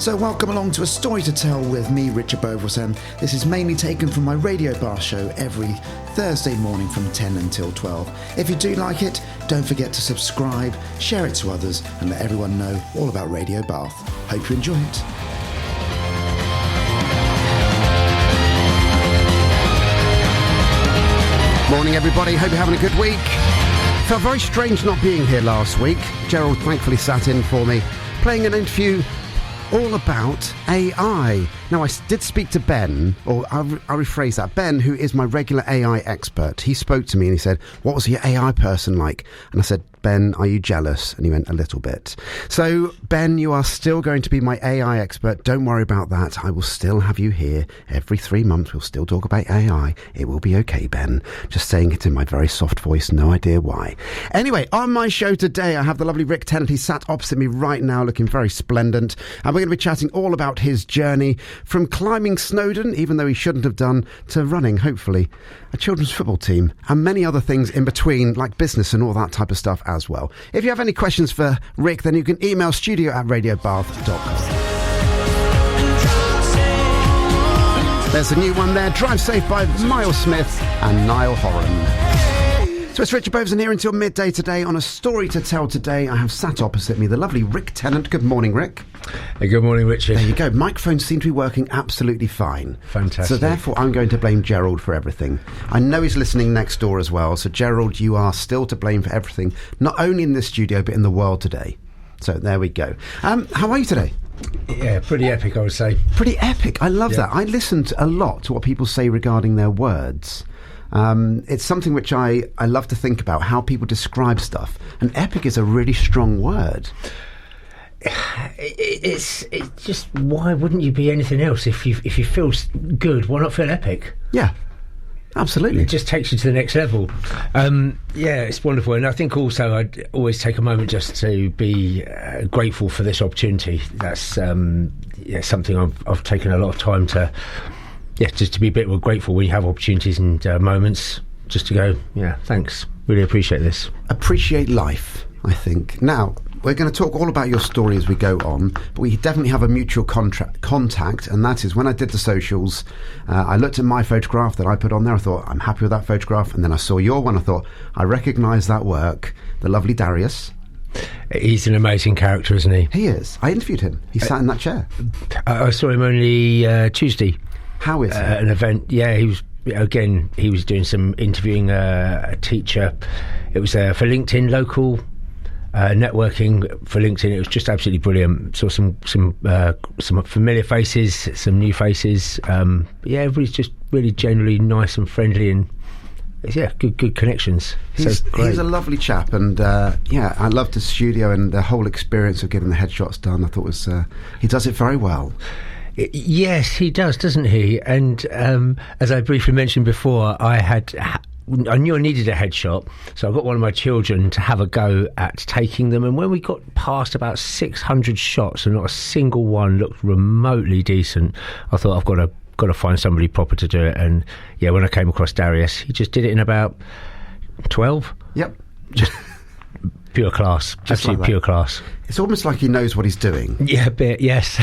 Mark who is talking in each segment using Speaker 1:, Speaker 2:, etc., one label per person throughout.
Speaker 1: So welcome along to A Story to Tell with me, Richard Bovresen. This is mainly taken from my Radio Bath show every Thursday morning from 10 until 12. If you do like it, don't forget to subscribe, share it to others, and let everyone know all about Radio Bath. Hope you enjoy it. Morning, everybody. Hope you're having a good week. Felt very strange not being here last week. Gerald thankfully sat in for me, playing an interview all about AI. Now, I did speak to Ben, or I'll rephrase that. Ben, who is my regular AI expert, he spoke to me and he said, what was your AI person like? And I said, Ben, are you jealous? And he went, a little bit. So, Ben, you are still going to be my AI expert. Don't worry about that. I will still have you here every 3 months. We'll still talk about AI. It will be okay, Ben. Just saying it in my very soft voice. No idea why. Anyway, on my show today, I have the lovely Rick Tennant. He's sat opposite me right now, looking very splendid. And we're going to be chatting all about his journey from climbing Snowdon, even though he shouldn't have done, to running, hopefully, a children's football team, and many other things in between, like business and all that type of stuff as well. If you have any questions for Rick, then you can email studio@radiobath.com. There's a new one there, Drive Safe by Miles Smith and Niall Horan. So it's Richard Boveson here until midday today on A Story to Tell. Today I have sat opposite me the lovely Rick Tennant. Good morning, Rick.
Speaker 2: Hey, good morning, Richard.
Speaker 1: There you go. Microphones seem to be working absolutely fine.
Speaker 2: Fantastic.
Speaker 1: So therefore I'm going to blame Gerald for everything. I know he's listening next door as well. So Gerald, you are still to blame for everything, not only in this studio but in the world today. So there we go. How are you today?
Speaker 2: Yeah, pretty epic, I would say.
Speaker 1: Pretty epic. I love that. I listened a lot to what people say regarding their words. It's something which I love to think about, how people describe stuff. And epic is a really strong word.
Speaker 2: It's just, why wouldn't you be anything else? If you feel good, why not feel epic?
Speaker 1: Yeah, absolutely.
Speaker 2: It just takes you to the next level. Yeah, it's wonderful. And I think also I'd always take a moment just to be grateful for this opportunity. That's something I've taken a lot of time to... Yeah, just to be a bit more grateful when you have opportunities and moments, just to go, yeah, thanks, really appreciate this.
Speaker 1: Appreciate life, I think. Now, we're going to talk all about your story as we go on, but we definitely have a mutual contact, and that is when I did the socials, I looked at my photograph that I put on there, I thought, I'm happy with that photograph, and then I saw your one, I thought, I recognise that work, the lovely Darius.
Speaker 2: He's an amazing character, isn't he?
Speaker 1: He is. I interviewed him. He sat in that chair.
Speaker 2: I saw him only Tuesday.
Speaker 1: How is it?
Speaker 2: An event, yeah, he was doing some interviewing a teacher. It was for LinkedIn, local networking for LinkedIn. It was just absolutely brilliant. Saw some familiar faces, some new faces. Yeah, everybody's just really generally nice and friendly, and yeah, good connections.
Speaker 1: He's a lovely chap, and yeah, I loved the studio and the whole experience of getting the headshots done. I thought he does it very well.
Speaker 2: Yes, he does, doesn't he? And as I briefly mentioned before, I knew I needed a headshot, so I got one of my children to have a go at taking them. And when we got past about 600 shots and not a single one looked remotely decent, I thought I've got to find somebody proper to do it. And yeah, when I came across Darius, he just did it in about 12.
Speaker 1: Yep.
Speaker 2: Just pure class. Absolutely like pure class.
Speaker 1: It's almost like he knows what he's doing.
Speaker 2: Yeah, a bit, yes.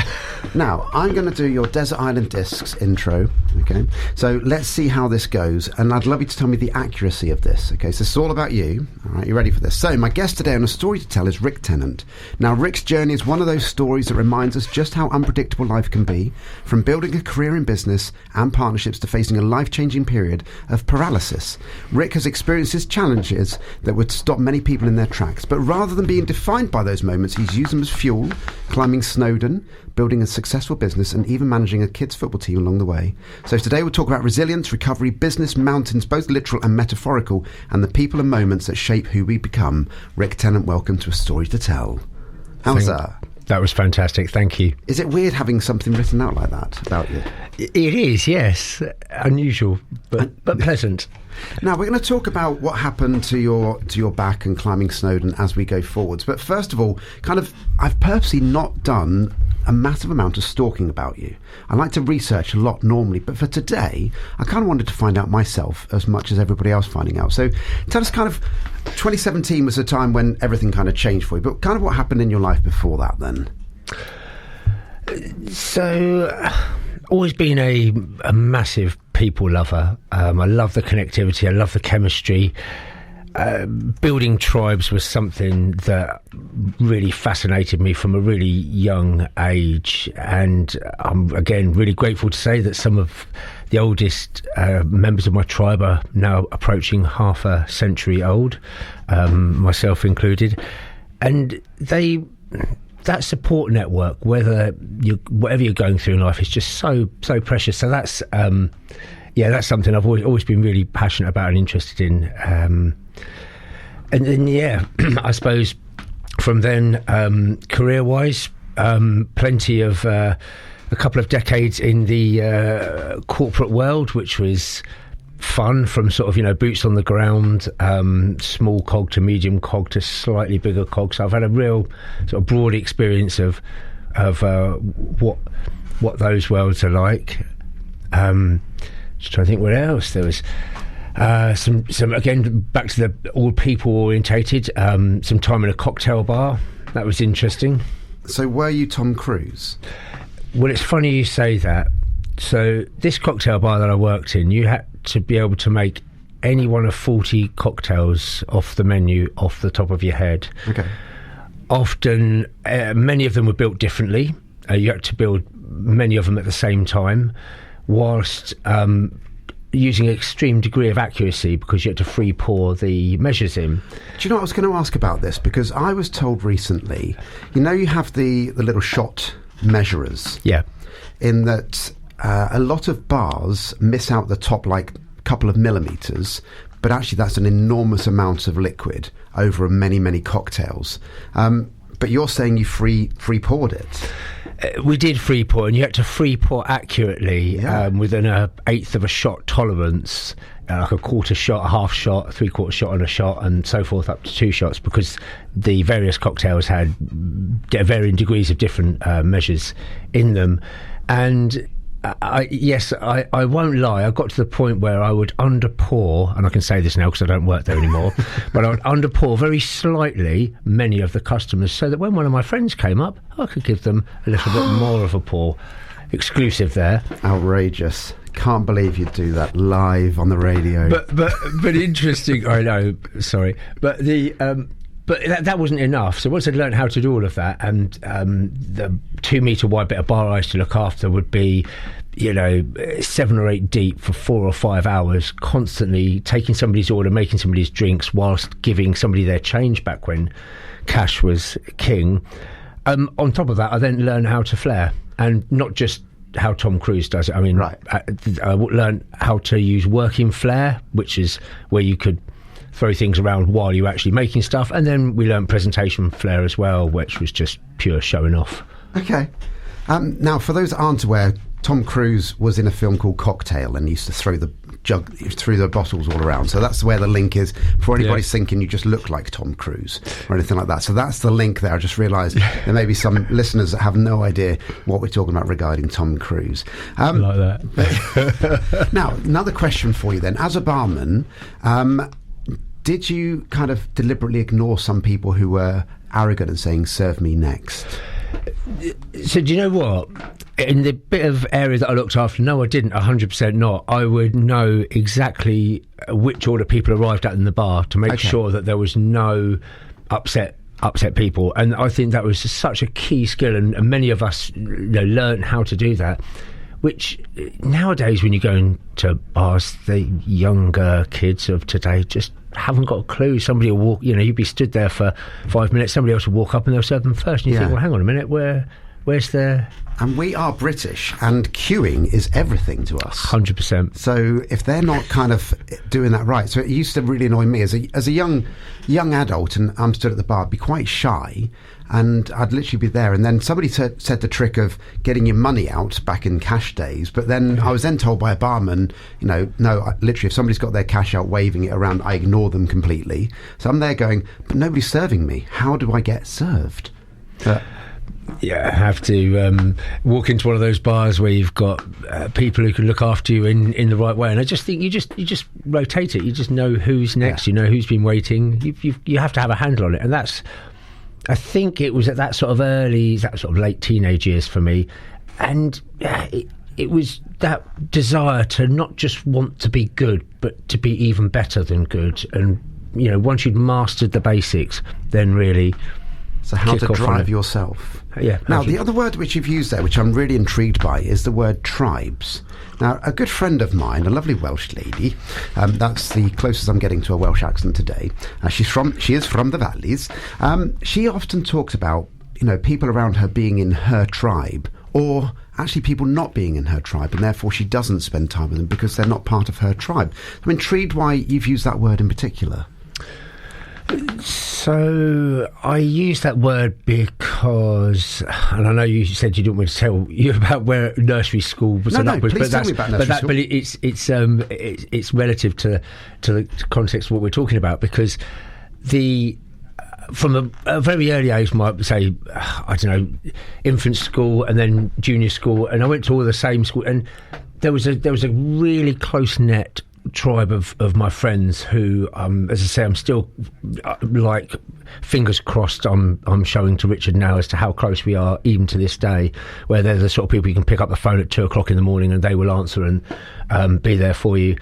Speaker 1: Now, I'm going to do your Desert Island Discs intro, okay? So let's see how this goes, and I'd love you to tell me the accuracy of this, okay? So this is all about you, all right? You ready for this? So my guest today on A Story to Tell is Rick Tennant. Now, Rick's journey is one of those stories that reminds us just how unpredictable life can be, from building a career in business and partnerships to facing a life-changing period of paralysis. Rick has experienced his challenges that would stop many people in their tracks, but rather than being defined by those moments, he's used them as fuel, climbing Snowdon, building a successful business, and even managing a kids' football team along the way. So today we'll talk about resilience, recovery, business, mountains, both literal and metaphorical, and the people and moments that shape who we become. Rick Tennant, welcome to A Story to Tell. How's that?
Speaker 2: That was fantastic, thank you.
Speaker 1: Is it weird having something written out like that about you?
Speaker 2: It is, yes. Unusual, but pleasant.
Speaker 1: Now, we're going to talk about what happened to your back and climbing Snowdon as we go forwards. But first of all, I've purposely not done a massive amount of stalking about you. I like to research a lot normally, but for today, I kind of wanted to find out myself as much as everybody else finding out. So tell us 2017 was a time when everything kind of changed for you, but kind of what happened in your life before that then?
Speaker 2: So, always been a massive people lover. I love the connectivity. I love the chemistry. Building tribes was something that really fascinated me from a really young age, and I'm again really grateful to say that some of the oldest members of my tribe are now approaching half a century old, myself included, and that support network, whatever you're going through in life, is just so precious. So that's that's something I've always been really passionate about and interested in. And then, I suppose from then, career-wise, plenty of a couple of decades in the corporate world, which was fun, from sort of, boots on the ground, small cog to medium cog to slightly bigger cog. So I've had a real sort of broad experience of what those worlds are like. Just trying to think what else there was. Some again, back to the all people orientated. Some time in a cocktail bar, that was interesting.
Speaker 1: So were you Tom Cruise?
Speaker 2: Well, it's funny you say that. So this cocktail bar that I worked in, you had to be able to make any one of 40 cocktails off the menu off the top of your head.
Speaker 1: Okay.
Speaker 2: Often, many of them were built differently. You had to build many of them at the same time, whilst using an extreme degree of accuracy, because you had to free pour the measures in.
Speaker 1: Do you know what I was going to ask about this? Because I was told recently, you have the little shot measurers.
Speaker 2: Yeah.
Speaker 1: In that a lot of bars miss out the top couple of millimetres, but actually that's an enormous amount of liquid over many, many cocktails. But you're saying you free poured it.
Speaker 2: We did free pour, and you had to free pour accurately, within an eighth of a shot tolerance, like a quarter shot, a half shot, a three-quarter shot and a shot, and so forth, up to 2 shots, because the various cocktails had varying degrees of different measures in them. And I won't lie, I got to the point where I would underpour, and I can say this now because I don't work there anymore, but I would underpour very slightly many of the customers, so that when one of my friends came up, I could give them a little bit more of a pour. Exclusive there.
Speaker 1: Outrageous. Can't believe you'd do that live on the radio.
Speaker 2: But interesting. I know, sorry. But that wasn't enough. So once I'd learned how to do all of that, and the 2 metre wide bit of bar I used to look after would be, 7 or 8 deep for 4 or 5 hours, constantly taking somebody's order, making somebody's drinks, whilst giving somebody their change back when cash was king. On top of that, I then learned how to flare, and not just how Tom Cruise does it. I mean,
Speaker 1: right.
Speaker 2: I learned how to use working flare, which is where you could throw things around while you're actually making stuff, and then we learned presentation flair as well, which was just pure showing off.
Speaker 1: Okay. Now, for those that aren't aware, Tom Cruise was in a film called Cocktail and used to throw the bottles all around. So that's where the link is. Before anybody's thinking you just look like Tom Cruise or anything like that. So that's the link there. I just realised there may be some listeners that have no idea what we're talking about regarding Tom Cruise.
Speaker 2: Like that.
Speaker 1: Now, another question for you then. As a barman, did you kind of deliberately ignore some people who were arrogant and saying, "Serve me next"?
Speaker 2: So do you know what? In the bit of area that I looked after, no, I didn't, 100% not. I would know exactly which order people arrived at in the bar to make sure that there was no upset people. And I think that was such a key skill, and many of us learned how to do that. Which nowadays, when you go into bars, the younger kids of today just haven't got a clue. Somebody will walk, you'd be stood there for 5 minutes, somebody else will walk up and they'll serve them first. And you think, well, hang on a minute, where's the...
Speaker 1: And we are British, and queuing is everything to us.
Speaker 2: 100%.
Speaker 1: So if they're not kind of doing that right, so it used to really annoy me as a young adult, and I'm stood at the bar, I'd be quite shy, and I'd literally be there, and then somebody said the trick of getting your money out back in cash days, but then I was then told by a barman, no, literally, if somebody's got their cash out waving it around, I ignore them completely. So I'm there going, but nobody's serving me. How do I get served?
Speaker 2: Yeah, I have to walk into one of those bars where you've got people who can look after you in the right way, and I just think you just rotate it. You just know who's next. You know who's been waiting. You have to have a handle on it, and that's I think it was at that sort of late teenage years for me, and it was that desire to not just want to be good, but to be even better than good. And once you'd mastered the basics, then really.
Speaker 1: So how to drive yourself.
Speaker 2: Yeah.
Speaker 1: Now, the other word which you've used there, which I'm really intrigued by, is the word tribes. Now, a good friend of mine, a lovely Welsh lady, that's the closest I'm getting to a Welsh accent today. She is from the valleys. She often talks about, people around her being in her tribe, or actually people not being in her tribe, and therefore she doesn't spend time with them because they're not part of her tribe. I'm intrigued why you've used that word in particular.
Speaker 2: So I use that word because, and I know you said you didn't want to tell you about where nursery school was
Speaker 1: set up with, but tell me about nursery school.
Speaker 2: But it's relative to the context of what we're talking about, because from a very early age, might say, I don't know, infant school and then junior school, and I went to all the same school, and there was a really close net tribe of my friends who, as I say, I'm still like fingers crossed. I'm showing to Richard now as to how close we are, even to this day, where they're the sort of people you can pick up the phone at 2:00 in the morning and they will answer and be there for you.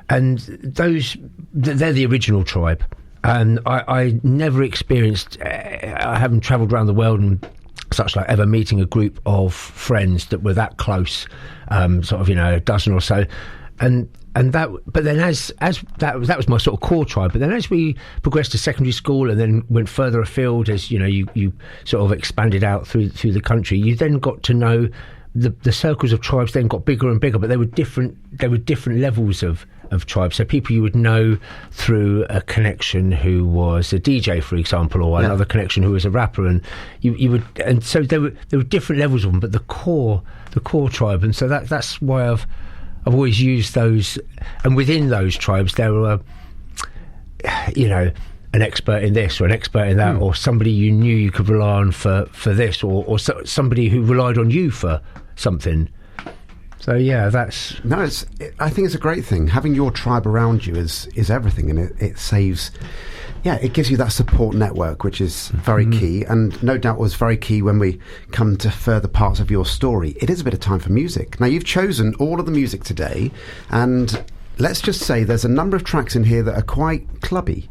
Speaker 2: And they're the original tribe. And I never experienced. I haven't travelled around the world and such like ever meeting a group of friends that were that close, sort of a dozen or so. And that, but then as that was my sort of core tribe. But then as we progressed to secondary school and then went further afield, as you sort of expanded out through the country, you then got to know the circles of tribes. Then got bigger and bigger, but they were different levels of tribes. So people you would know through a connection who was a DJ, for example, or another connection who was a rapper, and you would, and so there were different levels of them. But the core tribe, and so that's why I've always used those, and within those tribes there were, an expert in this or an expert in that, or somebody you knew you could rely on for this, or somebody who relied on you for something. So yeah, I think it's a great thing. Having your tribe around you is everything, and it saves. Yeah, it gives you that support network, which is very key, and no doubt was very key when we come to further parts of your story. It is a bit of time for music. Now, you've chosen all of the music today, and let's just say there's a number of tracks in here that are quite clubby.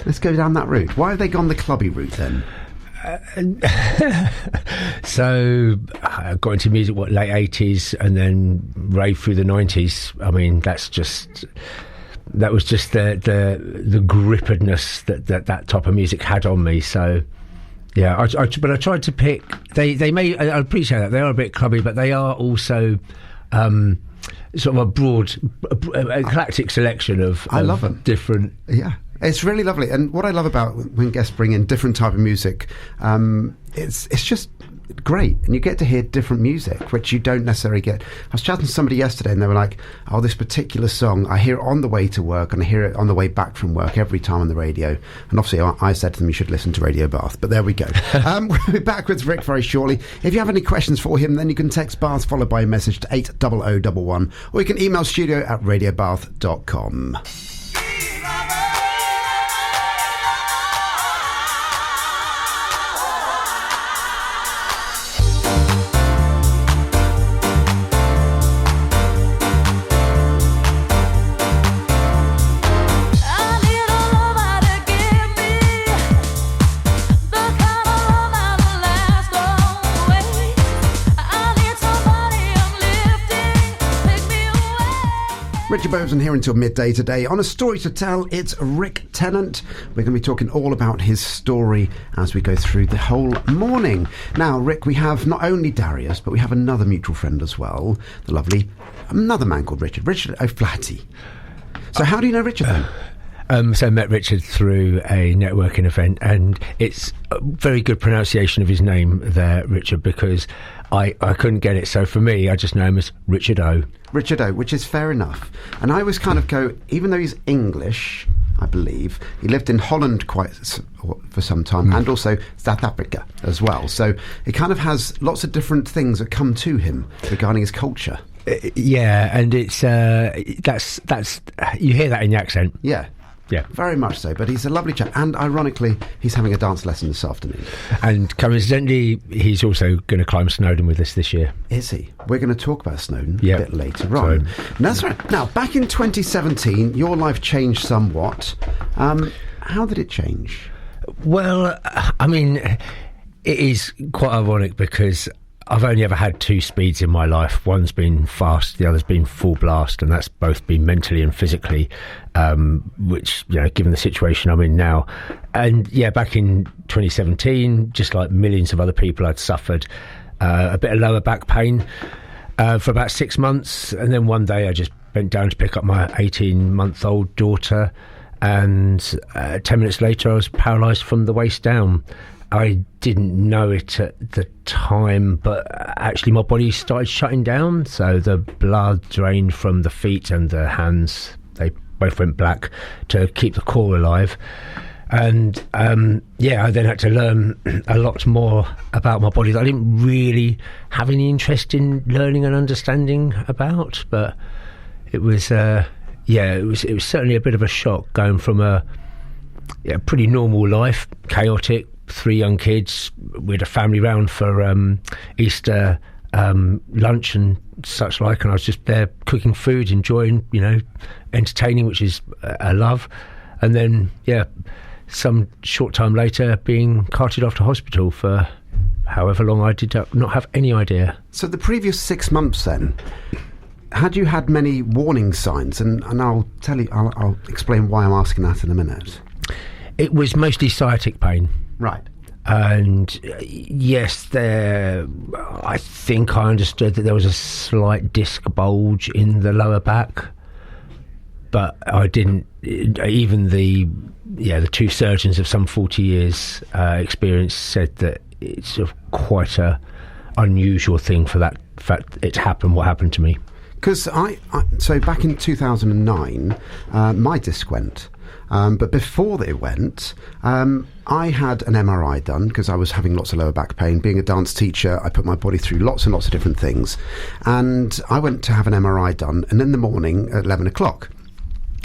Speaker 2: Let's go down that route. Why have they gone the clubby route then? So I got into music, late 80s, and then rave through the 90s. I mean, that was just the grippedness that type of music had on me. So yeah, but I tried to pick. They may, I appreciate that they are a bit clubby, but they are also sort of a broad, eclectic selection of.
Speaker 1: I love them.
Speaker 2: Different.
Speaker 1: Yeah. It's really lovely, and what I love about when guests bring in different type of music, it's just great, and you get to hear different music, which you don't necessarily get. I was chatting to somebody yesterday, and they were like, "Oh, this particular song, I hear it on the way to work, and I hear it on the way back from work every time on the radio." And obviously, I said to them, "You should listen to Radio Bath." But there we go. We'll be back with Rick very shortly. If you have any questions for him, then you can text Bath followed by a message to 80011, or you can email studio@radiobath.com. Richard Boveson here until midday today. On A Story to Tell, it's Rick Tennant. We're going to be talking all about his story as we go through the whole morning. Now, Rick, we have not only Darius, but we have another mutual friend as well, the lovely, another man called Richard O'Flaherty. So how do you know Richard then?
Speaker 2: So I met Richard through a networking event, and it's a very good pronunciation of his name there, Richard, because I couldn't get it. So for me, I just know him as Richard O.
Speaker 1: Richard O, which is fair enough. And I always kind of go, even though he's English, I believe, he lived in Holland for some time, and also South Africa as well. So it kind of has lots of different things that come to him regarding his culture.
Speaker 2: Yeah, and it's that's you hear that in the accent.
Speaker 1: Yeah.
Speaker 2: Yeah.
Speaker 1: Very much so. But he's a lovely chap. And ironically, he's having a dance lesson this afternoon.
Speaker 2: And coincidentally, he's also going to climb Snowdon with us this year.
Speaker 1: Is he? We're going to talk about Snowdon
Speaker 2: Yeah.
Speaker 1: a bit later on. That's right. Now, back in 2017, your life changed somewhat. How did it change?
Speaker 2: Well, I mean, it is quite ironic because I've only ever had two speeds in my life. One's been fast, the other's been full blast, and that's both been mentally and physically, which, you know, given the situation I'm in now. And yeah, back in 2017, just like millions of other people, I'd suffered a bit of lower back pain for about 6 months. And then one day I just bent down to pick up my 18-month-old daughter, and 10 minutes later I was paralysed from the waist down. I didn't know it at the time, but actually my body started shutting down. So the blood drained from the feet and the hands. They both went black to keep the core alive. And I then had to learn a lot more about my body that I didn't really have any interest in learning and understanding about. But it was, it was certainly a bit of a shock going from a pretty normal life, chaotic, 3 young kids. We had a family round for Easter lunch and such like, and I was just there cooking food, enjoying, entertaining, which is a love. And then, some short time later, being carted off to hospital for however long. I did not have any idea.
Speaker 1: So the previous 6 months then, had you had many warning signs? And I'll tell you, I'll explain why I'm asking that in a minute.
Speaker 2: It was mostly sciatic pain.
Speaker 1: Right.
Speaker 2: And yes, I think I understood that there was a slight disc bulge in the lower back, but I didn't. Even the 2 surgeons of some 40 years experience said that it's quite a unusual thing for that fact it happened. What happened to me?
Speaker 1: Because so back in 2009, my disc went. But before they went, I had an MRI done because I was having lots of lower back pain. Being a dance teacher, I put my body through lots and lots of different things. And I went to have an MRI done, and in the morning at 11 o'clock.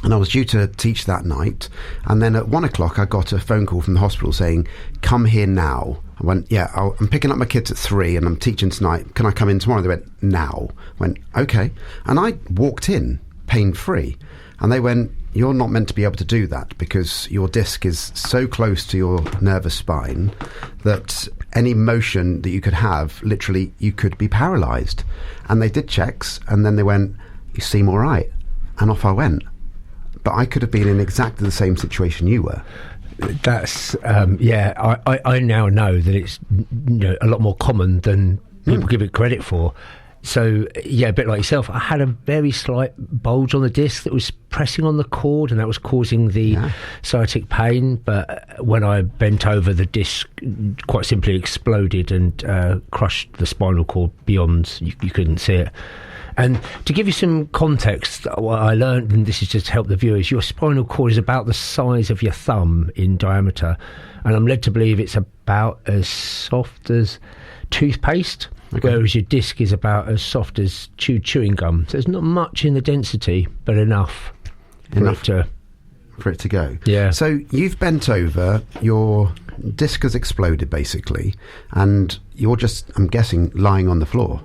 Speaker 1: And I was due to teach that night. And then at 1 o'clock, I got a phone call from the hospital saying, "Come here now." I went, I'm picking up my kids at 3 and I'm teaching tonight. Can I come in tomorrow? They went, "Now." I went, "Okay." And I walked in, pain-free. And they went, "You're not meant to be able to do that because your disc is so close to your nervous spine that any motion that you could have, literally, you could be paralysed." And they did checks, and then they went, "You seem all right." And off I went. But I could have been in exactly the same situation you were.
Speaker 2: That's, I now know that it's a lot more common than people give it credit for. So, a bit like yourself, I had a very slight bulge on the disc that was pressing on the cord, and that was causing the sciatic pain. But when I bent over, the disc quite simply exploded and crushed the spinal cord beyond. You couldn't see it. And to give you some context, what I learned, and this is just to help the viewers, your spinal cord is about the size of your thumb in diameter. And I'm led to believe it's about as soft as toothpaste. Okay. Whereas your disc is about as soft as chewing gum. So there's not much in the density, but enough
Speaker 1: for it to go.
Speaker 2: Yeah.
Speaker 1: So you've bent over, your disc has exploded basically, and you're just, I'm guessing, lying on the floor.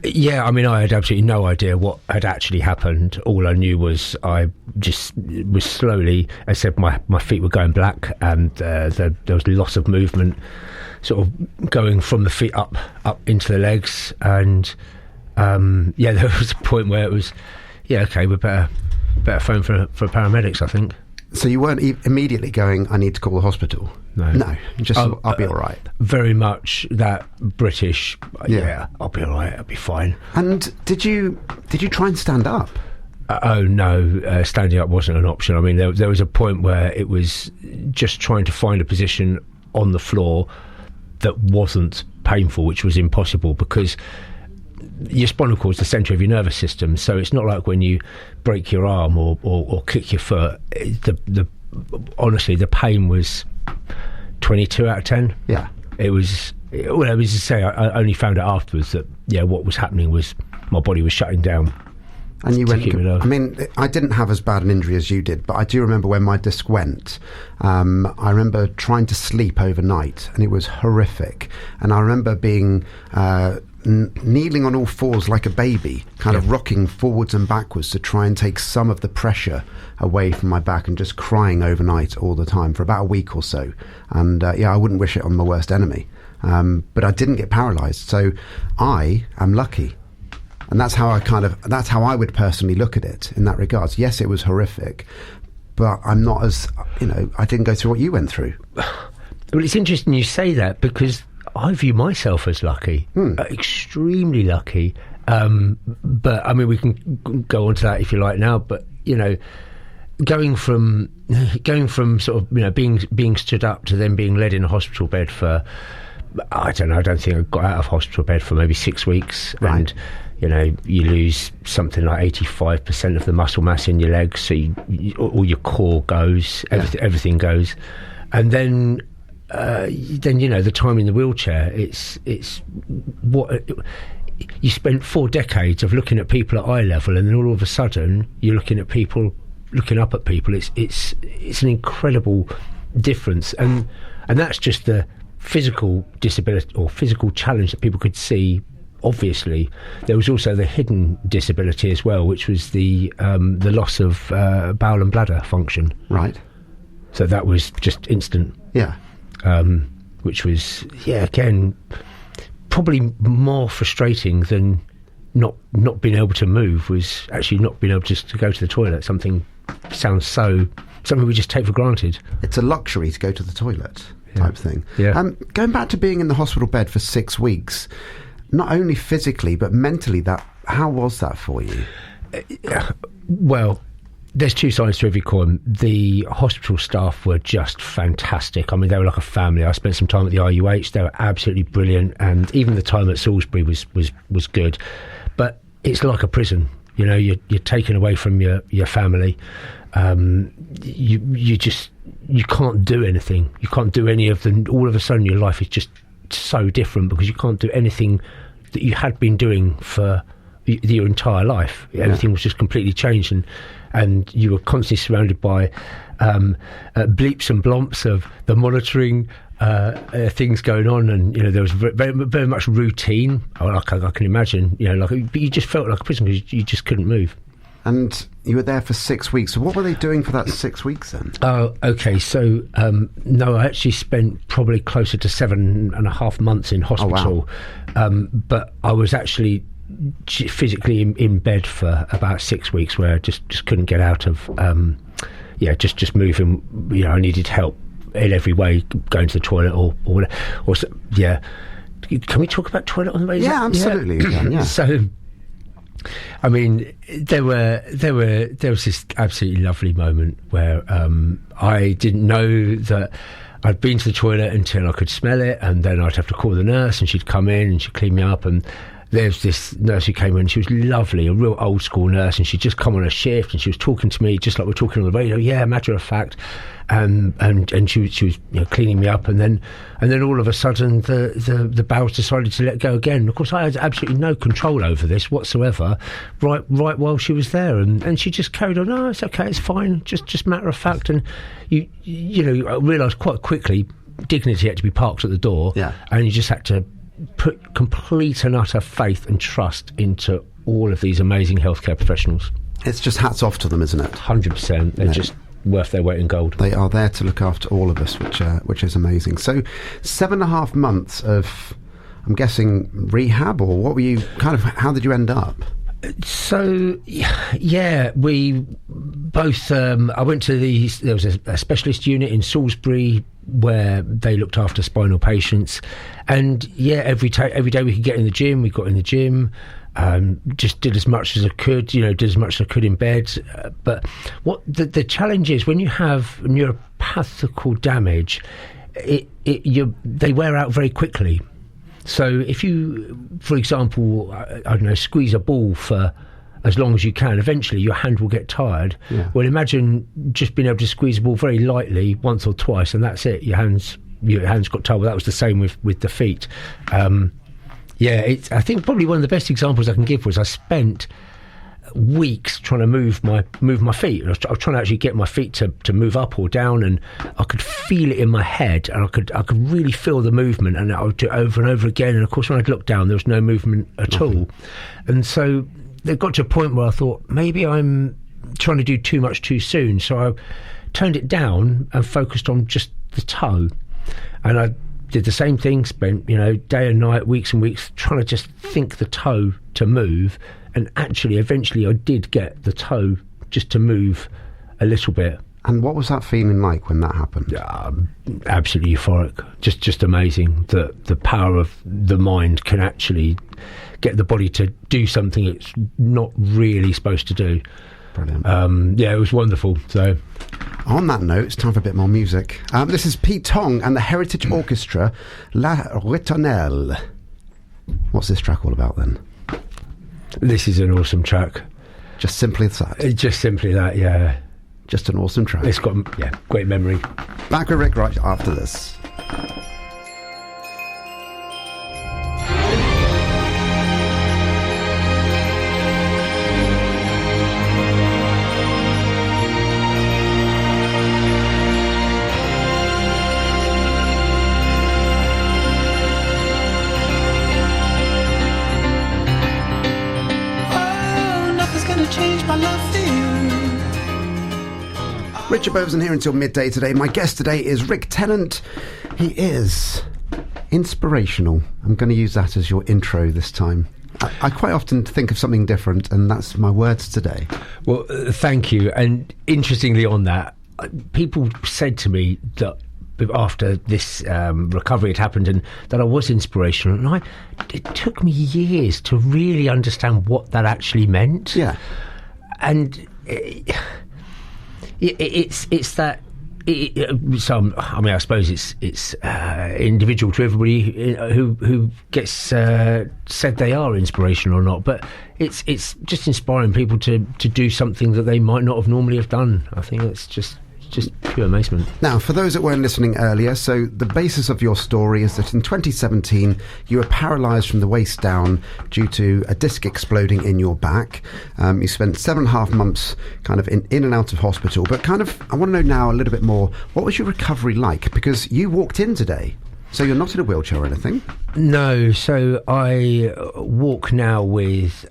Speaker 2: Yeah, I mean, I had absolutely no idea what had actually happened. All I knew was I just was slowly, as I said, my feet were going black, and there was lots of movement, sort of going from the feet up into the legs. And there was a point where it was, okay, we better phone for paramedics, I think.
Speaker 1: So you weren't immediately going, "I need to call the hospital"? No, just I'll be all right.
Speaker 2: Very much that British. Yeah, I'll be all right. I'll be fine.
Speaker 1: And did you try and stand up?
Speaker 2: Oh no, standing up wasn't an option. I mean, there was a point where it was just trying to find a position on the floor that wasn't painful, which was impossible because your spinal cord is the centre of your nervous system. So it's not like when you break your arm or kick your foot. Honestly, the pain was 22 out of 10.
Speaker 1: Yeah.
Speaker 2: It was to say, I only found out afterwards that, what was happening was my body was shutting down.
Speaker 1: And you went.
Speaker 2: to keep me low.
Speaker 1: I mean, I didn't have as bad an injury as you did, but I do remember when my disc went. I remember trying to sleep overnight, and it was horrific. And I remember being kneeling on all fours like a baby, kind of rocking forwards and backwards to try and take some of the pressure away from my back, and just crying overnight all the time for about a week or so. And I wouldn't wish it on my worst enemy. But I didn't get paralysed, so I am lucky. And that's how I would personally look at it in that regards. Yes, it was horrific, but I'm not as, I didn't go through what you went through.
Speaker 2: Well, it's interesting you say that, because I view myself as lucky, extremely lucky. But I mean, we can go on to that if you like now, but, going from sort of, being stood up to then being led in a hospital bed for, I don't know, I don't think I got out of hospital bed for maybe 6 weeks.
Speaker 1: Right.
Speaker 2: And, you lose something like 85% of the muscle mass in your legs, so all your core goes, everything goes. And then the time in the wheelchair, it's what... You spent 4 decades of looking at people at eye level, and then all of a sudden you're looking up at people. It's an incredible difference, and that's just the physical disability or physical challenge that people could see. Obviously, there was also the hidden disability as well, which was the loss of bowel and bladder function.
Speaker 1: Right.
Speaker 2: So that was just instant.
Speaker 1: Yeah.
Speaker 2: Which was, again, probably more frustrating than not being able to move, was actually not being able just to go to the toilet. Something we just take for granted.
Speaker 1: It's a luxury to go to the toilet type thing.
Speaker 2: Yeah.
Speaker 1: Going back to being in the hospital bed for 6 weeks, not only physically but mentally, how was that for you?
Speaker 2: Well, there's two sides to every coin. The hospital staff were just fantastic. I mean, they were like a family. I spent some time at the RUH. They were absolutely brilliant, and even the time at Salisbury was good. But it's like a prison. You're taken away from your family. You can't do anything. You can't do any of them. All of a sudden, your life is just so different, because you can't do anything that you had been doing for your entire life. Everything was just completely changed, and you were constantly surrounded by bleeps and blomps of the monitoring things going on, and there was very, very much routine. I can imagine, but you just felt like a prisoner because you just couldn't move.
Speaker 1: And you were there for 6 weeks. So what were they doing for that 6 weeks then?
Speaker 2: Oh, okay. So, no, I actually spent probably closer to 7.5 months in hospital.
Speaker 1: Oh, wow.
Speaker 2: But I was actually physically in bed for about 6 weeks, where I just couldn't get out of, just moving. I needed help in every way, going to the toilet or Can we talk about toilet on the way?
Speaker 1: Yeah, absolutely. Yeah.
Speaker 2: So, I mean, there was this absolutely lovely moment where I didn't know that I'd been to the toilet until I could smell it, and then I'd have to call the nurse, and she'd come in and she'd clean me up. And there's this nurse who came in. She was lovely, a real old school nurse, and she'd just come on a shift, and she was talking to me just like we're talking on the radio. Yeah, matter of fact. And she was cleaning me up, and then all of a sudden the bowels decided to let go again. Of course, I had absolutely no control over this whatsoever. Right while she was there, and she just carried on. No, it's okay, it's fine. Just matter of fact. And I realised quite quickly dignity had to be parked at the door, and you just had to put complete and utter faith and trust into all of these amazing healthcare professionals.
Speaker 1: It's just hats off to them, isn't it?
Speaker 2: 100%. They're just worth their weight in gold.
Speaker 1: They are there to look after all of us, which is amazing. So 7.5 months of, I'm guessing, rehab, or what were you how did you end up?
Speaker 2: So we both I went to there was a specialist unit in Salisbury where they looked after spinal patients, and every day we could get in the gym. We got in the gym, just did as much as I could, did as much as I could in bed. But what the challenge is, when you have neuropathical damage, they wear out very quickly. So if you, for example, I don't know, squeeze a ball for as long as you can, eventually your hand will get tired. Yeah. Well, imagine just being able to squeeze a ball very lightly once or twice, and that's it. Your hands got tired. Well, that was the same with the feet. I think probably one of the best examples I can give was I spent weeks trying to move my feet. I was trying to actually get my feet to move up or down, and I could feel it in my head, and I could really feel the movement, and I would do it over and over again. And of course, when I'd look down, there was no movement at all. And so it got to a point where I thought maybe I'm trying to do too much too soon. So I turned it down and focused on just the toe, and I did the same thing. Spent day and night, weeks and weeks, trying to just think the toe to move. And actually, eventually, I did get the toe just to move a little bit.
Speaker 1: And what was that feeling like when that happened?
Speaker 2: Absolutely euphoric. Just amazing that the power of the mind can actually get the body to do something it's not really supposed to do.
Speaker 1: Brilliant.
Speaker 2: It was wonderful. So,
Speaker 1: on that note, it's time for a bit more music. This is Pete Tong and the Heritage Orchestra, La Ritournelle. What's this track all about then?
Speaker 2: This is an awesome track.
Speaker 1: Just simply that?
Speaker 2: Just simply that, yeah.
Speaker 1: Just an awesome track.
Speaker 2: It's got, great memory.
Speaker 1: Back with Rick right after this. Richard Boveson here until midday today. My guest today is Rick Tennant. He is inspirational. I'm going to use that as your intro this time. I quite often think of something different, and that's my words today.
Speaker 2: Well, thank you. And interestingly on that, people said to me that after this recovery had happened and that I was inspirational, and it took me years to really understand what that actually meant.
Speaker 1: Yeah.
Speaker 2: And it's that. So I suppose it's individual to everybody who gets said they are inspirational or not. But it's just inspiring people to do something that they might not have normally have done. I think it's just pure amazement.
Speaker 1: Now, for those that weren't listening earlier, so the basis of your story is that in 2017 you were paralysed from the waist down due to a disc exploding in your back. You spent 7.5 months kind of in and out of hospital, but kind of I want to know now a little bit more, what was your recovery like? Because you walked in today, so you're not in a wheelchair or anything?
Speaker 2: No, so I walk now with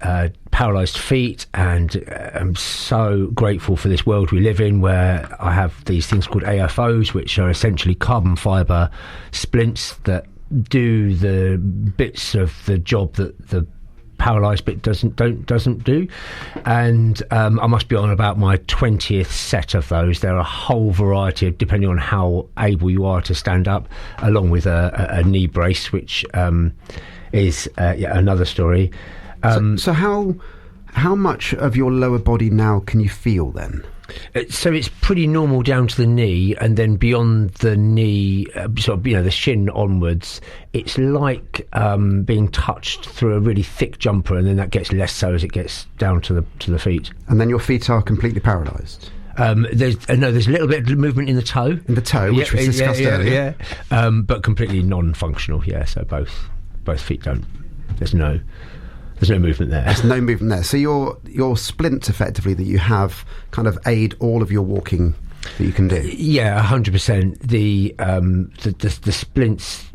Speaker 2: paralysed feet, and I'm so grateful for this world we live in where I have these things called AFOs, which are essentially carbon fibre splints that do the bits of the job that the paralysed bit doesn't do. And I must be on about my 20th set of those. There are a whole variety of, depending on how able you are to stand up, along with a knee brace, which is another story.
Speaker 1: So how much of your lower body now can you feel then?
Speaker 2: So it's pretty normal down to the knee, and then beyond the knee, the shin onwards, it's like being touched through a really thick jumper, and then that gets less so as it gets down to the feet.
Speaker 1: And then your feet are completely paralysed?
Speaker 2: There's a little bit of movement in the toe.
Speaker 1: In the toe, which was discussed earlier.
Speaker 2: Yeah. But completely non-functional. Yeah, so both feet don't. There's no movement there.
Speaker 1: There's no movement there. So your splints, effectively, that you have, kind of aid all of your walking that you can do.
Speaker 2: Yeah, 100%. The splints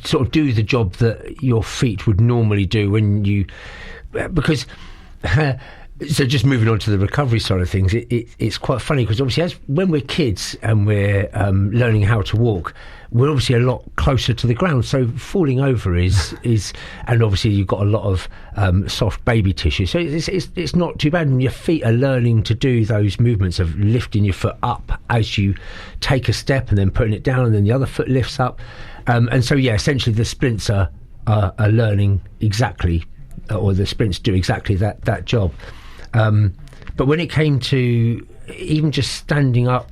Speaker 2: sort of do the job that your feet would normally do when you, because. So just moving on to the recovery side of things, it's quite funny because obviously when we're kids and we're learning how to walk, we're obviously a lot closer to the ground. So falling over is and obviously you've got a lot of soft baby tissue. So it's not too bad. And your feet are learning to do those movements of lifting your foot up as you take a step and then putting it down, and then the other foot lifts up. And so essentially the splints are learning exactly, or the splints do exactly that job. But when it came to even just standing up,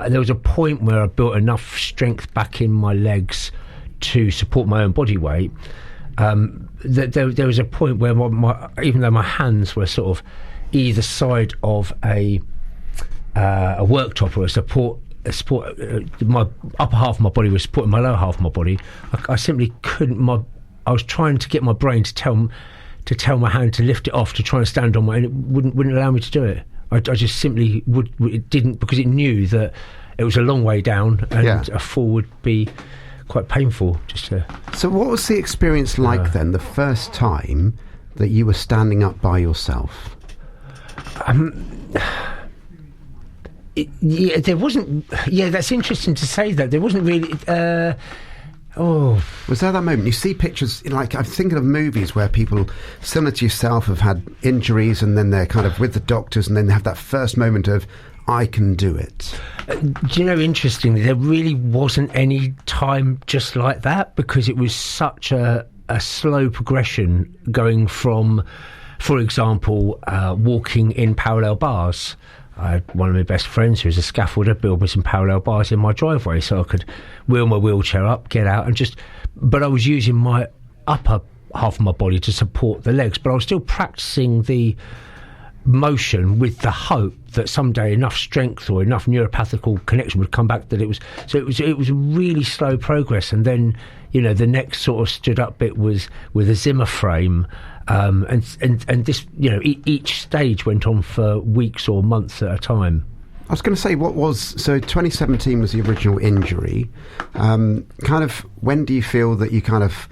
Speaker 2: there was a point where I built enough strength back in my legs to support my own body weight. That there was a point where even though my hands were sort of either side of a worktop or a support, my upper half of my body was supporting my lower half of my body. I simply couldn't. I was trying to get my brain to to tell my hand to lift it off to try and stand on and it wouldn't allow me to do it. I just simply it didn't, because it knew that it was a long way down and a fall would be quite painful.
Speaker 1: So what was the experience like then, the first time that you were standing up by yourself?
Speaker 2: There wasn't. Yeah, that's interesting to say that. There wasn't really.
Speaker 1: Was there that moment? You see pictures, like I'm thinking of movies where people similar to yourself have had injuries and then they're kind of with the doctors and then they have that first moment of, I can do it.
Speaker 2: Do you know, interestingly, there really wasn't any time just like that, because it was such a slow progression going from, for example, walking in parallel bars. I had one of my best friends who was a scaffolder build me some parallel bars in my driveway so I could wheel my wheelchair up, get out, but I was using my upper half of my body to support the legs, but I was still practicing the motion with the hope that someday enough strength or enough neuropathical connection would come back that it was a really slow progress. And then, the next sort of stood up bit was with a Zimmer frame. And this, each stage went on for weeks or months at a time.
Speaker 1: I was going to say, 2017 was the original injury. When do you feel that you kind of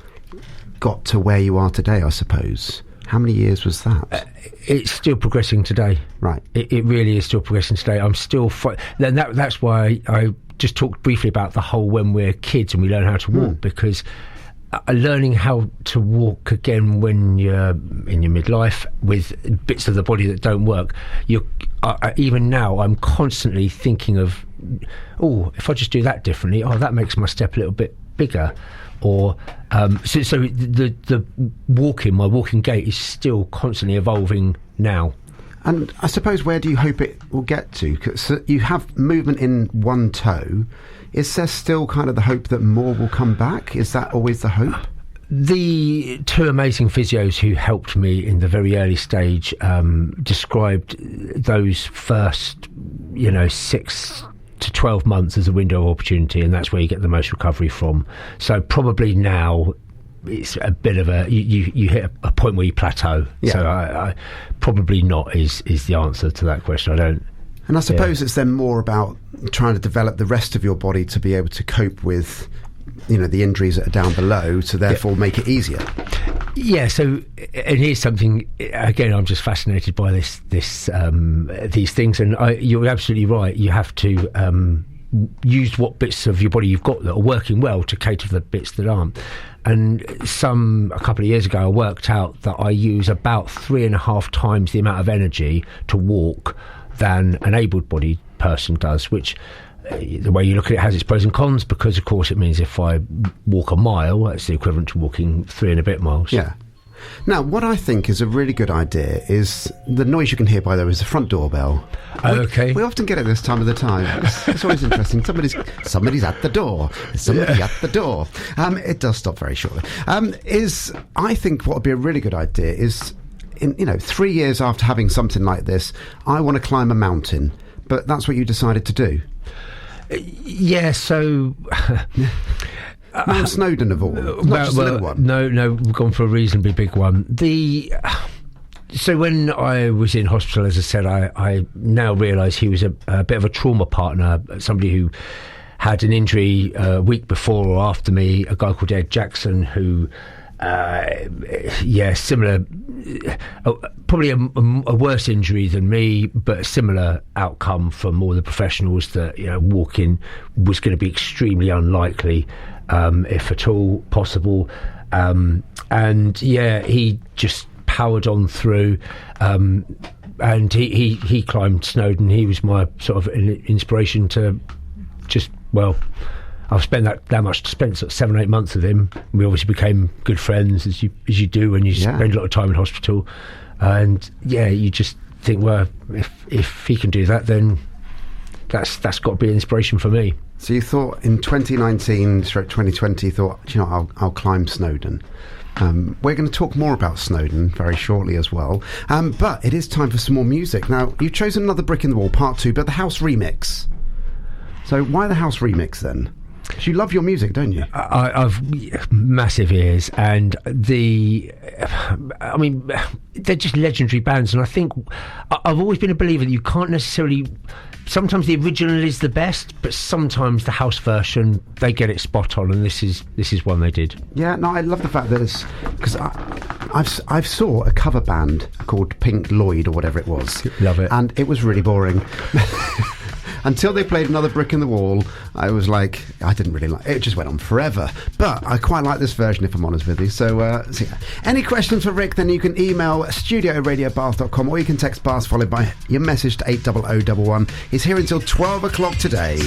Speaker 1: got to where you are today, I suppose? How many years was that?
Speaker 2: It's still progressing today.
Speaker 1: Right.
Speaker 2: It really is still progressing today. I'm still... that's why I just talked briefly about the whole when we're kids and we learn how to walk, because... learning how to walk again when you're in your midlife with bits of the body that don't work, even now I'm constantly thinking of, if I just do that differently, that makes my step a little bit bigger. Or so the my walking gait is still constantly evolving now.
Speaker 1: And I suppose, where do you hope it will get to? 'Cause you have movement in one toe. Is there still kind of the hope that more will come back? Is that always the hope?
Speaker 2: The two amazing physios who helped me in the very early stage described those first, 6 to 12 months as a window of opportunity, and that's where you get the most recovery from. So probably now it's a bit of you hit a point where you plateau.
Speaker 1: Yeah.
Speaker 2: So I probably not is the answer to that question. I don't.
Speaker 1: And I suppose it's then more about trying to develop the rest of your body to be able to cope with, the injuries that are down below, to therefore make it easier.
Speaker 2: Yeah. So, and here's something. Again, I'm just fascinated by these things, and you're absolutely right. You have to use what bits of your body you've got that are working well to cater for the bits that aren't. And a couple of years ago, I worked out that I use about 3.5 times the amount of energy to walk than an able-bodied person does, which the way you look at it has its pros and cons, because of course it means if I walk a mile, that's the equivalent to walking 3 and a bit miles.
Speaker 1: Yeah. Now, what I think is a really good idea is the noise you can hear, by the way, is the front doorbell.
Speaker 2: Okay.
Speaker 1: We often get it this time of the time. It's always interesting. Somebody's at the door. Somebody at the door. It does stop very shortly. I think what would be a really good idea is, 3 years after having something like this, I want to climb a mountain. But that's what you decided to do.
Speaker 2: Yeah, so...
Speaker 1: Mount Snowdon of all. Not just a little one.
Speaker 2: No, we've gone for a reasonably big one. So when I was in hospital, as I said, I now realise he was a bit of a trauma partner, somebody who had an injury a week before or after me, a guy called Ed Jackson, who... similar, probably a worse injury than me, but a similar outcome from all the professionals that walking was going to be extremely unlikely, if at all possible. And he just powered on through, and he climbed Snowdon. He was my sort of inspiration to just I've spent spent sort of 7-8 months with him. We obviously became good friends, as you do when you spend a lot of time in hospital. And you just think, well, if he can do that, then that's got to be an inspiration for me.
Speaker 1: So you thought in 2019/2020, I'll climb Snowdon. We're going to talk more about Snowdon very shortly as well. But it is time for some more music. Now, you've chosen Another Brick in the Wall, Part 2, but the House remix. So why the House remix then? You love your music, don't you?
Speaker 2: I've massive ears, and they're just legendary bands. And I think I've always been a believer that you can't necessarily. Sometimes the original is the best, but sometimes the house version, they get it spot on, and this is one they did.
Speaker 1: Yeah, no, I love the fact that it's because I've saw a cover band called Pink Lloyd or whatever it was.
Speaker 2: Love it,
Speaker 1: and it was really boring. Until they played Another Brick in the Wall, I was like, I didn't really like it. It just went on forever. But I quite like this version, if I'm honest with you. So yeah. Any questions for Rick, then you can email studio@radiobath.com, or you can text Bath followed by your message to 80011. He's here until 12 o'clock today.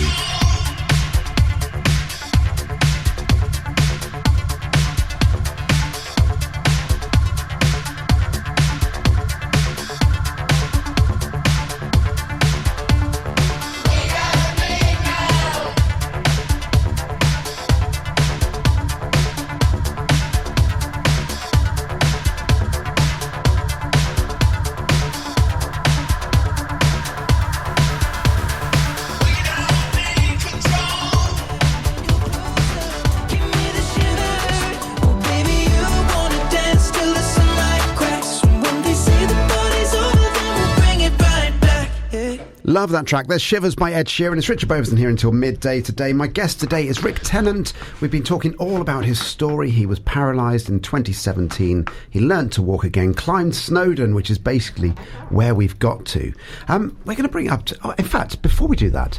Speaker 1: Love that track. There's Shivers by Ed Sheeran. It's Richard Boverson here until midday today. My guest today is Rick Tennant. We've been talking all about his story. He was paralysed in 2017. He learnt to walk again, climbed Snowdon, which is basically where we've got to. We're going to bring up... in fact, before we do that,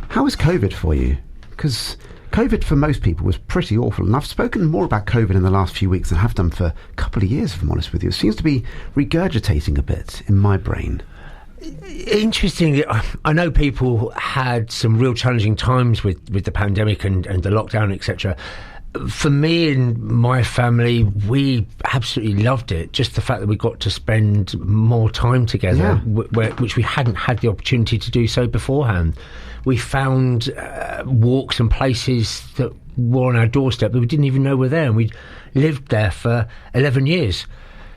Speaker 1: how was COVID for you? Because COVID for most people was pretty awful. And I've spoken more about COVID in the last few weeks than I have done for a couple of years, if I'm honest with you. It seems to be regurgitating a bit in my brain.
Speaker 2: Interestingly, I know people had some real challenging times with the pandemic and the lockdown, etc. For me and my family, we absolutely loved it. Just the fact that we got to spend more time together, which we hadn't had the opportunity to do so beforehand. We found walks and places that were on our doorstep that we didn't even know were there, and we'd lived there for 11 years.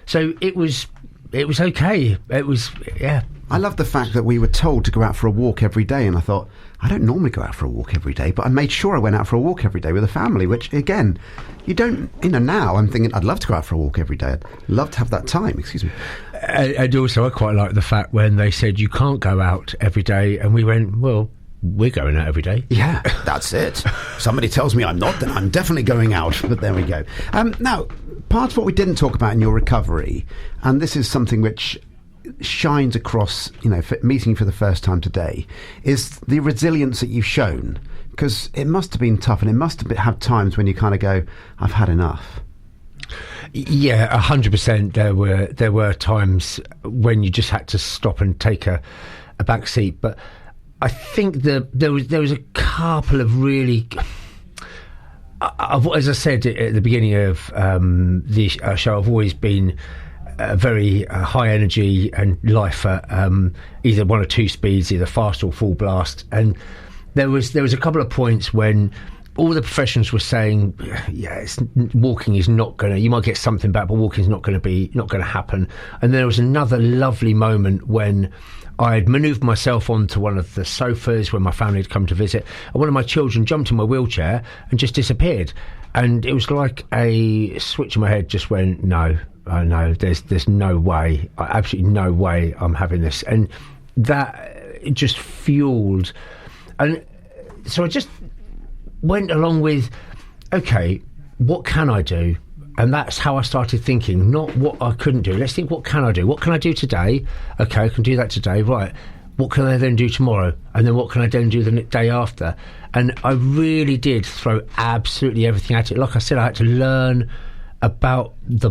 Speaker 2: So it was okay. It was, yeah.
Speaker 1: I love the fact that we were told to go out for a walk every day, and I thought, I don't normally go out for a walk every day, but I made sure I went out for a walk every day with a family, which, again, you don't, now I'm thinking I'd love to go out for a walk every day. I'd love to have that time, excuse me.
Speaker 2: And also, I quite like the fact when they said you can't go out every day, and we went, well, we're going out every day.
Speaker 1: Yeah, that's it. Somebody tells me I'm not, then I'm definitely going out, but there we go. Now, part of what we didn't talk about in your recovery, and this is something which shines across, for meeting you for the first time today, is the resilience that you've shown, because it must have been tough, and it must have had times when you kind of go, I've had enough.
Speaker 2: Yeah, 100%. There were times when you just had to stop and take a back seat, but I think there was a couple of really... as I said at the beginning of the show, I've always been very high energy and life at either one or two speeds, either fast or full blast. And there was a couple of points when all the professionals were saying, walking is not going to, you might get something back, but walking is not going to happen. And there was another lovely moment when I'd manoeuvred myself onto one of the sofas when my family had come to visit, and one of my children jumped in my wheelchair and just disappeared. And it was like a switch in my head just went, no, there's no way, absolutely no way I'm having this. And that just fueled. And so I just went along with, okay, what can I do? And that's how I started thinking, not what I couldn't do. Let's think, what can I do? What can I do today? Okay, I can do that today. Right. What can I then do tomorrow? And then what can I then do the day after? And I really did throw absolutely everything at it. Like I said, I had to learn about the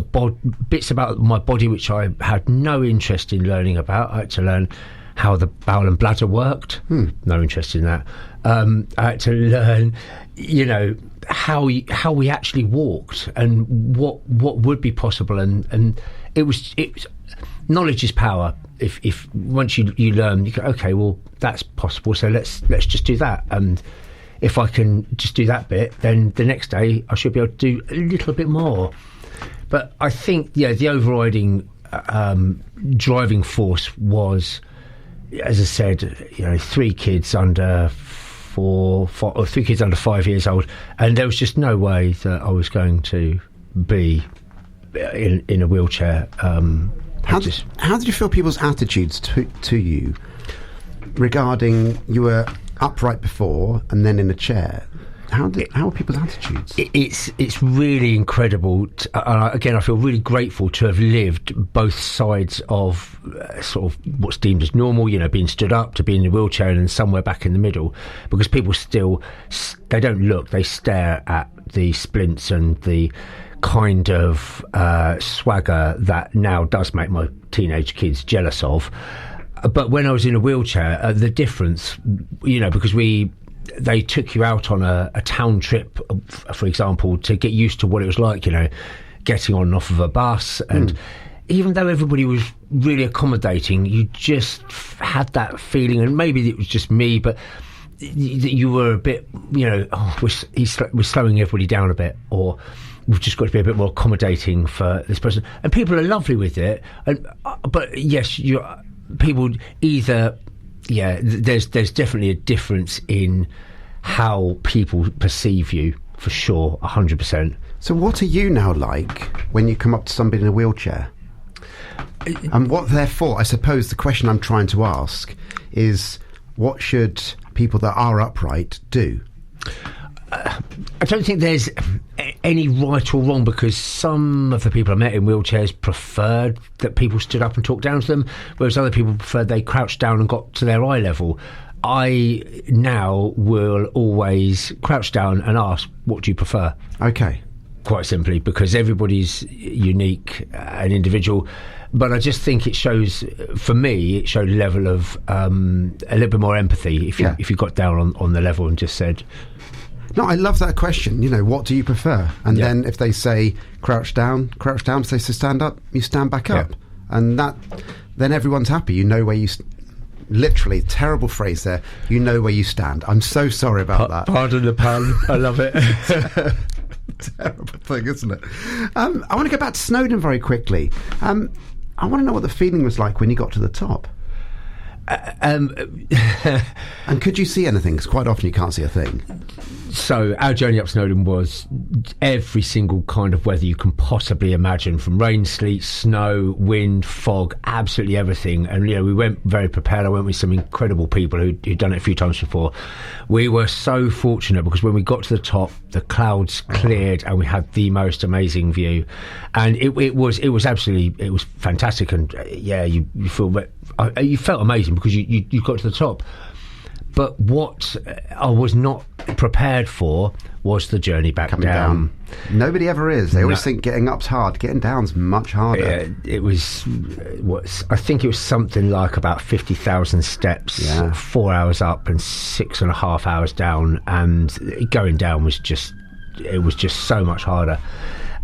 Speaker 2: bits about my body which I had no interest in learning about. I had to learn how the bowel and bladder worked. No interest in that. I had to learn, how we actually walked and what would be possible, and it was knowledge is power. If once you learn, you go, okay, well that's possible, so let's just do that. And if I can just do that bit, then the next day I should be able to do a little bit more. But I think the overriding driving force was, as I said, 3 kids under three kids under 5 years old, and there was just no way that I was going to be in a wheelchair.
Speaker 1: How did you feel people's attitudes to you regarding you were upright before and then in a chair? How are people's attitudes?
Speaker 2: It's really incredible. Again, I feel really grateful to have lived both sides of sort of what's deemed as normal, being stood up, to being in a wheelchair, and then somewhere back in the middle, because people still, they don't look, they stare at the splints and the kind of swagger that now does make my teenage kids jealous of. But when I was in a wheelchair, the difference, because they took you out on a town trip, for example, to get used to what it was like, getting on and off of a bus. And even though everybody was really accommodating, you just had that feeling, and maybe it was just me, but you were a bit, we're slowing everybody down a bit, or we've just got to be a bit more accommodating for this person. And people are lovely with it. But yes, people either... Yeah, there's definitely a difference in how people perceive you, for sure, 100%.
Speaker 1: So what are you now like when you come up to somebody in a wheelchair? And what they're for, I suppose the question I'm trying to ask is, what should people that are upright do?
Speaker 2: I don't think there's any right or wrong, because some of the people I met in wheelchairs preferred that people stood up and talked down to them, whereas other people preferred they crouched down and got to their eye level. I now will always crouch down and ask, what do you prefer?
Speaker 1: Okay.
Speaker 2: Quite simply, because everybody's unique and individual. But I just think it shows, for me, it showed a level of a little bit more empathy if you got down on the level and just said...
Speaker 1: No, I love that question. What do you prefer? And then if they say crouch down. If they say stand up, you stand back up. And then everyone's happy. You know where you... Literally, terrible phrase there. You know where you stand. I'm so sorry about that.
Speaker 2: Pardon the pun. I love it.
Speaker 1: Terrible thing, isn't it? I want to go back to Snowdon very quickly. I want to know what the feeling was like when you got to the top. And could you see anything? Because quite often you can't see a thing.
Speaker 2: So our journey up Snowdon was every single kind of weather you can possibly imagine, from rain, sleet, snow, wind, fog, absolutely everything. And we went very prepared. I went with some incredible people who'd done it a few times before. We were so fortunate, because when we got to the top, the clouds cleared and we had the most amazing view. And it was fantastic. And you felt amazing because you got to the top. But what I was not prepared for was the journey back down.
Speaker 1: Nobody ever is. They always think getting up's hard. Getting down's much harder.
Speaker 2: It was I think it was something like about 50,000 steps, 4 hours up and 6.5 hours down. And going down was just so much harder.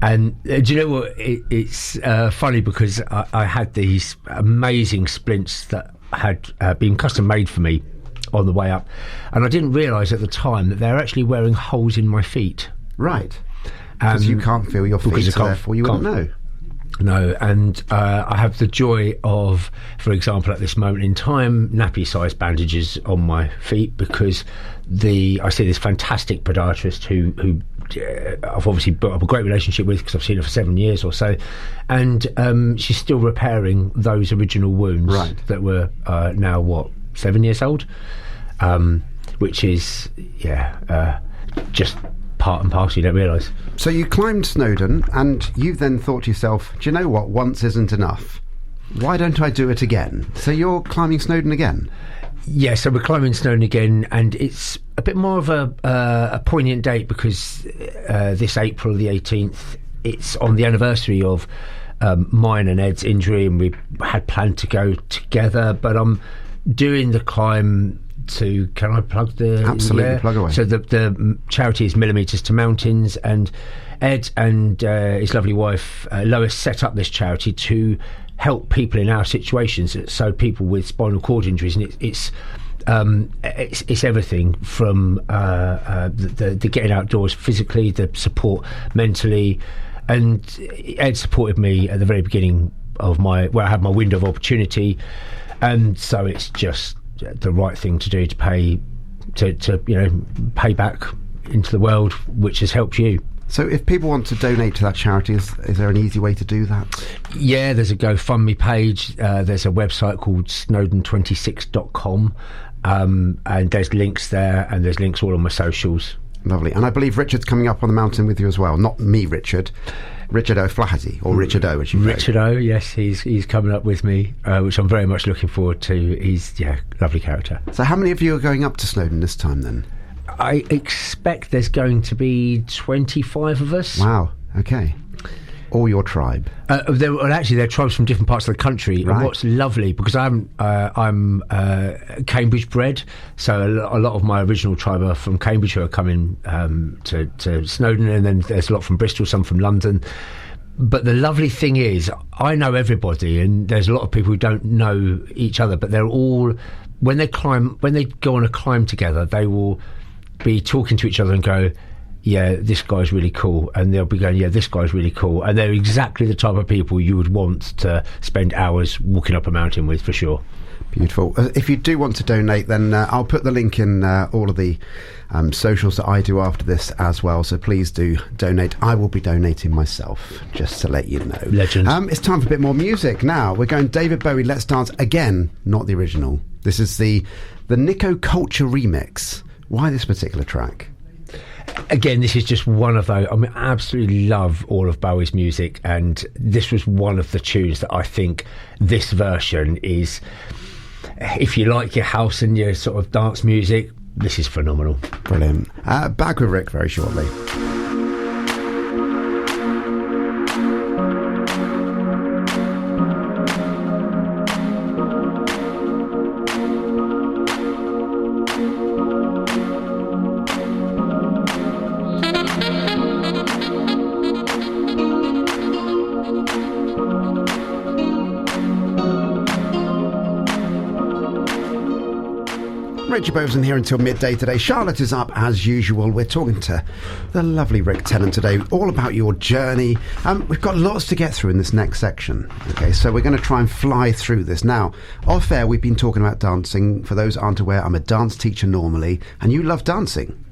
Speaker 2: And do you know what? It's funny, because I had these amazing splints that had been custom made for me on the way up, and I didn't realise at the time that they're actually wearing holes in my feet.
Speaker 1: Right. Because you can't feel your feet, so therefore you wouldn't know.
Speaker 2: No, and I have the joy of, for example, at this moment in time, nappy-sized bandages on my feet, because I see this fantastic podiatrist who I've obviously built up a great relationship with, because I've seen her for 7 years or so, and she's still repairing those original wounds that were now 7 years old, which is just part and parcel. You don't realise. So
Speaker 1: you climbed Snowdon, and you then thought to yourself, do you know what, once isn't enough, why don't I do it again? So you're climbing Snowdon again?
Speaker 2: Yeah, so we're climbing Snowdon again, and it's a bit more of a poignant date, because this April the 18th, it's on the anniversary of mine and Ed's injury, and we had planned to go together, but I'm doing the climb to... Can I plug the...
Speaker 1: Absolutely, plug away.
Speaker 2: So the charity is Millimetres to Mountains, and Ed and his lovely wife Lois set up this charity to help people in our situations, so people with spinal cord injuries, and it's everything from the getting outdoors physically, the support mentally. And Ed supported me at the very beginning of where I had my window of opportunity, and so it's just the right thing to do, to pay to pay back into the world, which has helped you.
Speaker 1: So if people want to donate to that charity, is there an easy way to do that?
Speaker 2: Yeah, there's a GoFundMe page. There's a website called snowden26.com, and there's links there, and there's links all on my socials.
Speaker 1: Lovely. And I believe Richard's coming up on the mountain with you as well. Not me, Richard. Richard O'Flaherty, or Richard O, as you know.
Speaker 2: Richard O, yes, he's coming up with me, which I'm very much looking forward to. He's, lovely character.
Speaker 1: So how many of you are going up to Snowdon this time then?
Speaker 2: I expect there's going to be 25 of us.
Speaker 1: Wow, okay. All your tribe?
Speaker 2: They're tribes from different parts of the country.
Speaker 1: Right.
Speaker 2: And what's lovely, because I'm Cambridge bred, so a lot of my original tribe are from Cambridge who are coming to Snowdon, and then there's a lot from Bristol, some from London. But the lovely thing is, I know everybody, and there's a lot of people who don't know each other, but they're all, when they go on a climb together, they will be talking to each other and go, yeah, this guy's really cool, and they'll be going, yeah, this guy's really cool, and they're exactly the type of people you would want to spend hours walking up a mountain with, for sure.
Speaker 1: Beautiful. If you do want to donate, then I'll put the link in all of the socials that I do after this as well, so please do donate. I will be donating myself, just to let you know.
Speaker 2: Legend.
Speaker 1: It's time for a bit more music now. We're going David Bowie, Let's Dance again, not the original. This is the Nico Culture remix. Why this particular track?
Speaker 2: Again, this is just one of those. I mean, I absolutely love all of Bowie's music, and this was one of the tunes that I think this version is, if you like your house and your sort of dance music, this is phenomenal.
Speaker 1: Brilliant. Back with Rick very shortly. Richard Boveson here until midday today. Charlotte is up as usual. We're talking to the lovely Rick Tennant today, all about your journey. We've got lots to get through in this next section. Okay, so we're going to try and fly through this. Now, off air, we've been talking about dancing. For those who aren't aware, I'm a dance teacher normally, and you love dancing.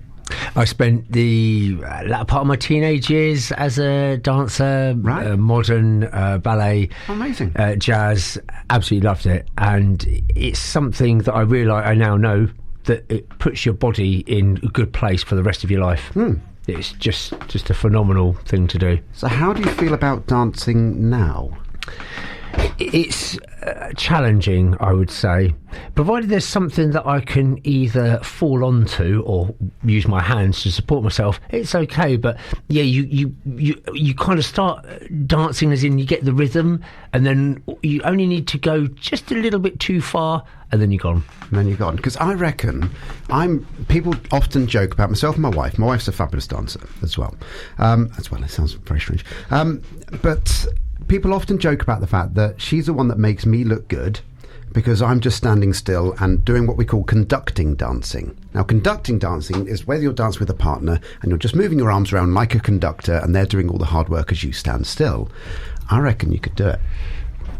Speaker 2: I spent the latter part of my teenage years as a dancer,
Speaker 1: right.
Speaker 2: Modern, ballet,
Speaker 1: amazing,
Speaker 2: jazz. Absolutely loved it, and it's something that I now know that it puts your body in a good place for the rest of your life. It's just a phenomenal thing to do.
Speaker 1: So how do you feel about dancing now?
Speaker 2: It's challenging, I would say, provided there's something that I can either fall onto or use my hands to support myself. It's okay, but yeah, you kind of start dancing as in you get the rhythm, and then you only need to go just a little bit too far, and then you're gone.
Speaker 1: And then you're gone. Because I reckon people often joke about myself and my wife. My wife's a fabulous dancer as well. It sounds very strange. But people often joke about the fact that she's the one that makes me look good because I'm just standing still and doing what we call conducting dancing. Now, conducting dancing is whether you're dancing with a partner and you're just moving your arms around like a conductor and they're doing all the hard work as you stand still. I reckon you could do it.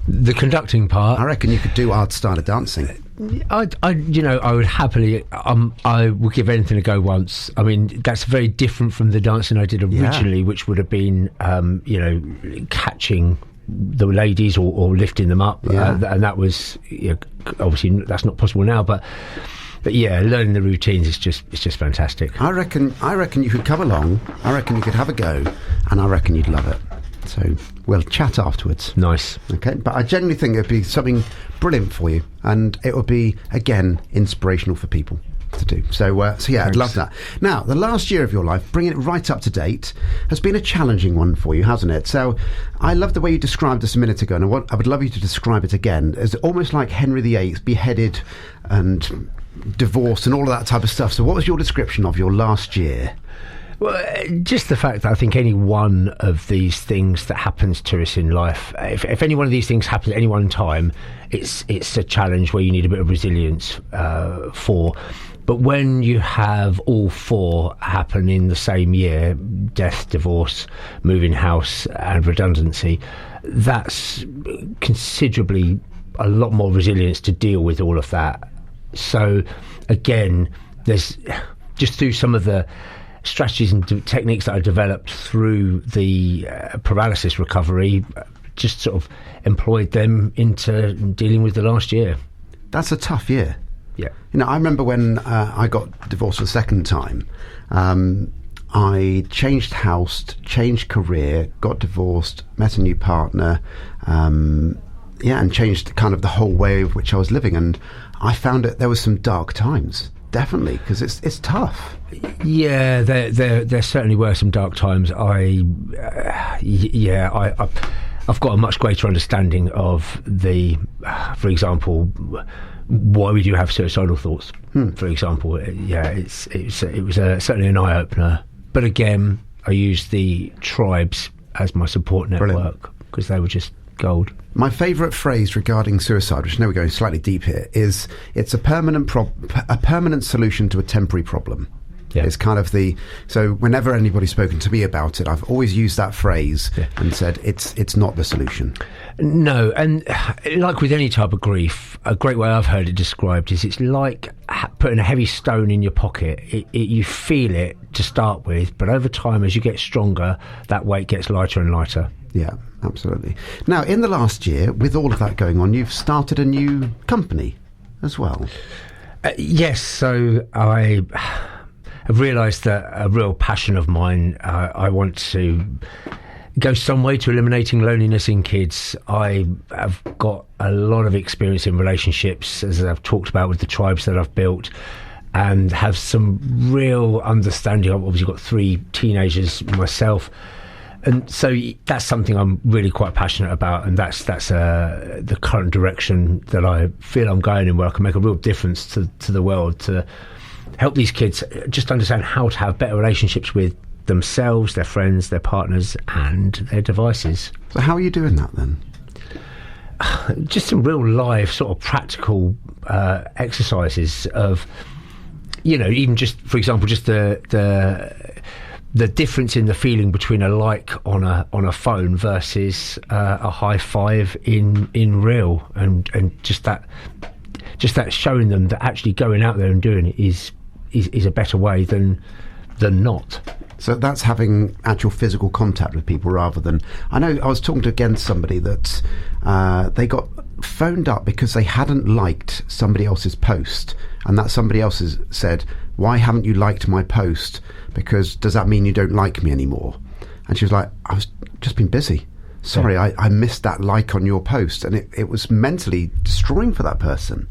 Speaker 2: The conducting part?
Speaker 1: I reckon you could do our style of dancing.
Speaker 2: I would happily. I would give anything a go once. I mean, that's very different from the dancing I did originally, which would have been, catching the ladies or lifting them up, and that was obviously that's not possible now. But yeah, learning the routines is just fantastic.
Speaker 1: I reckon you could come along. I reckon you could have a go, and I reckon you'd love it. So we'll chat afterwards.
Speaker 2: Nice.
Speaker 1: Okay, but I genuinely think it'd be something brilliant for you, and it would be, again, inspirational for people to do. So yeah, Thanks. I'd love that. Now, the last year of your life, bringing it right up to date, has been a challenging one for you, hasn't it? So I love the way you described this a minute ago, and I would love you to describe it again as almost like Henry VIII beheaded and divorced and all of that type of stuff. So what was your description of your last year?
Speaker 2: Well, just the fact that I think any one of these things that happens to us in life, if any one of these things happens at any one time, it's a challenge where you need a bit of resilience for. But when you have all four happen in the same year, death, divorce, moving house and redundancy, that's considerably a lot more resilience to deal with all of that. So again, there's just through some of the strategies and techniques that I developed through the paralysis recovery, just sort of employed them into dealing with the last year.
Speaker 1: That's a tough year.
Speaker 2: Yeah.
Speaker 1: I remember when I got divorced the second time, I changed house, changed career, got divorced, met a new partner, and changed kind of the whole way of which I was living. And I found that there was some dark times, definitely, because it's tough.
Speaker 2: Yeah, there certainly were some dark times. I've got a much greater understanding of for example, why we do have suicidal thoughts. For example, it was certainly an eye opener. But again, I used the tribes as my support network because they were just gold.
Speaker 1: My favourite phrase regarding suicide, which I know we're going slightly deep here, is it's a permanent solution to a temporary problem. Yeah. It's kind of so whenever anybody's spoken to me about it, I've always used that phrase and said it's not the solution.
Speaker 2: No, and like with any type of grief, a great way I've heard it described is it's like putting a heavy stone in your pocket. You feel it to start with, but over time, as you get stronger, that weight gets lighter and lighter.
Speaker 1: Yeah, absolutely. Now, in the last year, with all of that going on, you've started a new company as well.
Speaker 2: Yes, so I've realised that a real passion of mine, I want to go some way to eliminating loneliness in kids. I have got a lot of experience in relationships, as I've talked about with the tribes that I've built, and have some real understanding. I've obviously got 3 teenagers myself, and so that's something I'm really quite passionate about, and that's the current direction that I feel I'm going in, where I can make a real difference to the world, to help these kids just understand how to have better relationships with themselves, their friends, their partners, and their devices.
Speaker 1: So how are you doing that then?
Speaker 2: Just some real live sort of practical exercises of, even just, for example, just the difference in the feeling between a like on a phone versus a high five in real, and just that showing them that actually going out there and doing it is a better way than not.
Speaker 1: So that's having actual physical contact with people rather than... I know I was talking to somebody that they got phoned up because they hadn't liked somebody else's post, and that somebody else has said, "Why haven't you liked my post? Because does that mean you don't like me anymore?" And she was like, "I was just been busy. Sorry, I missed that like on your post." And it was mentally destroying for that person.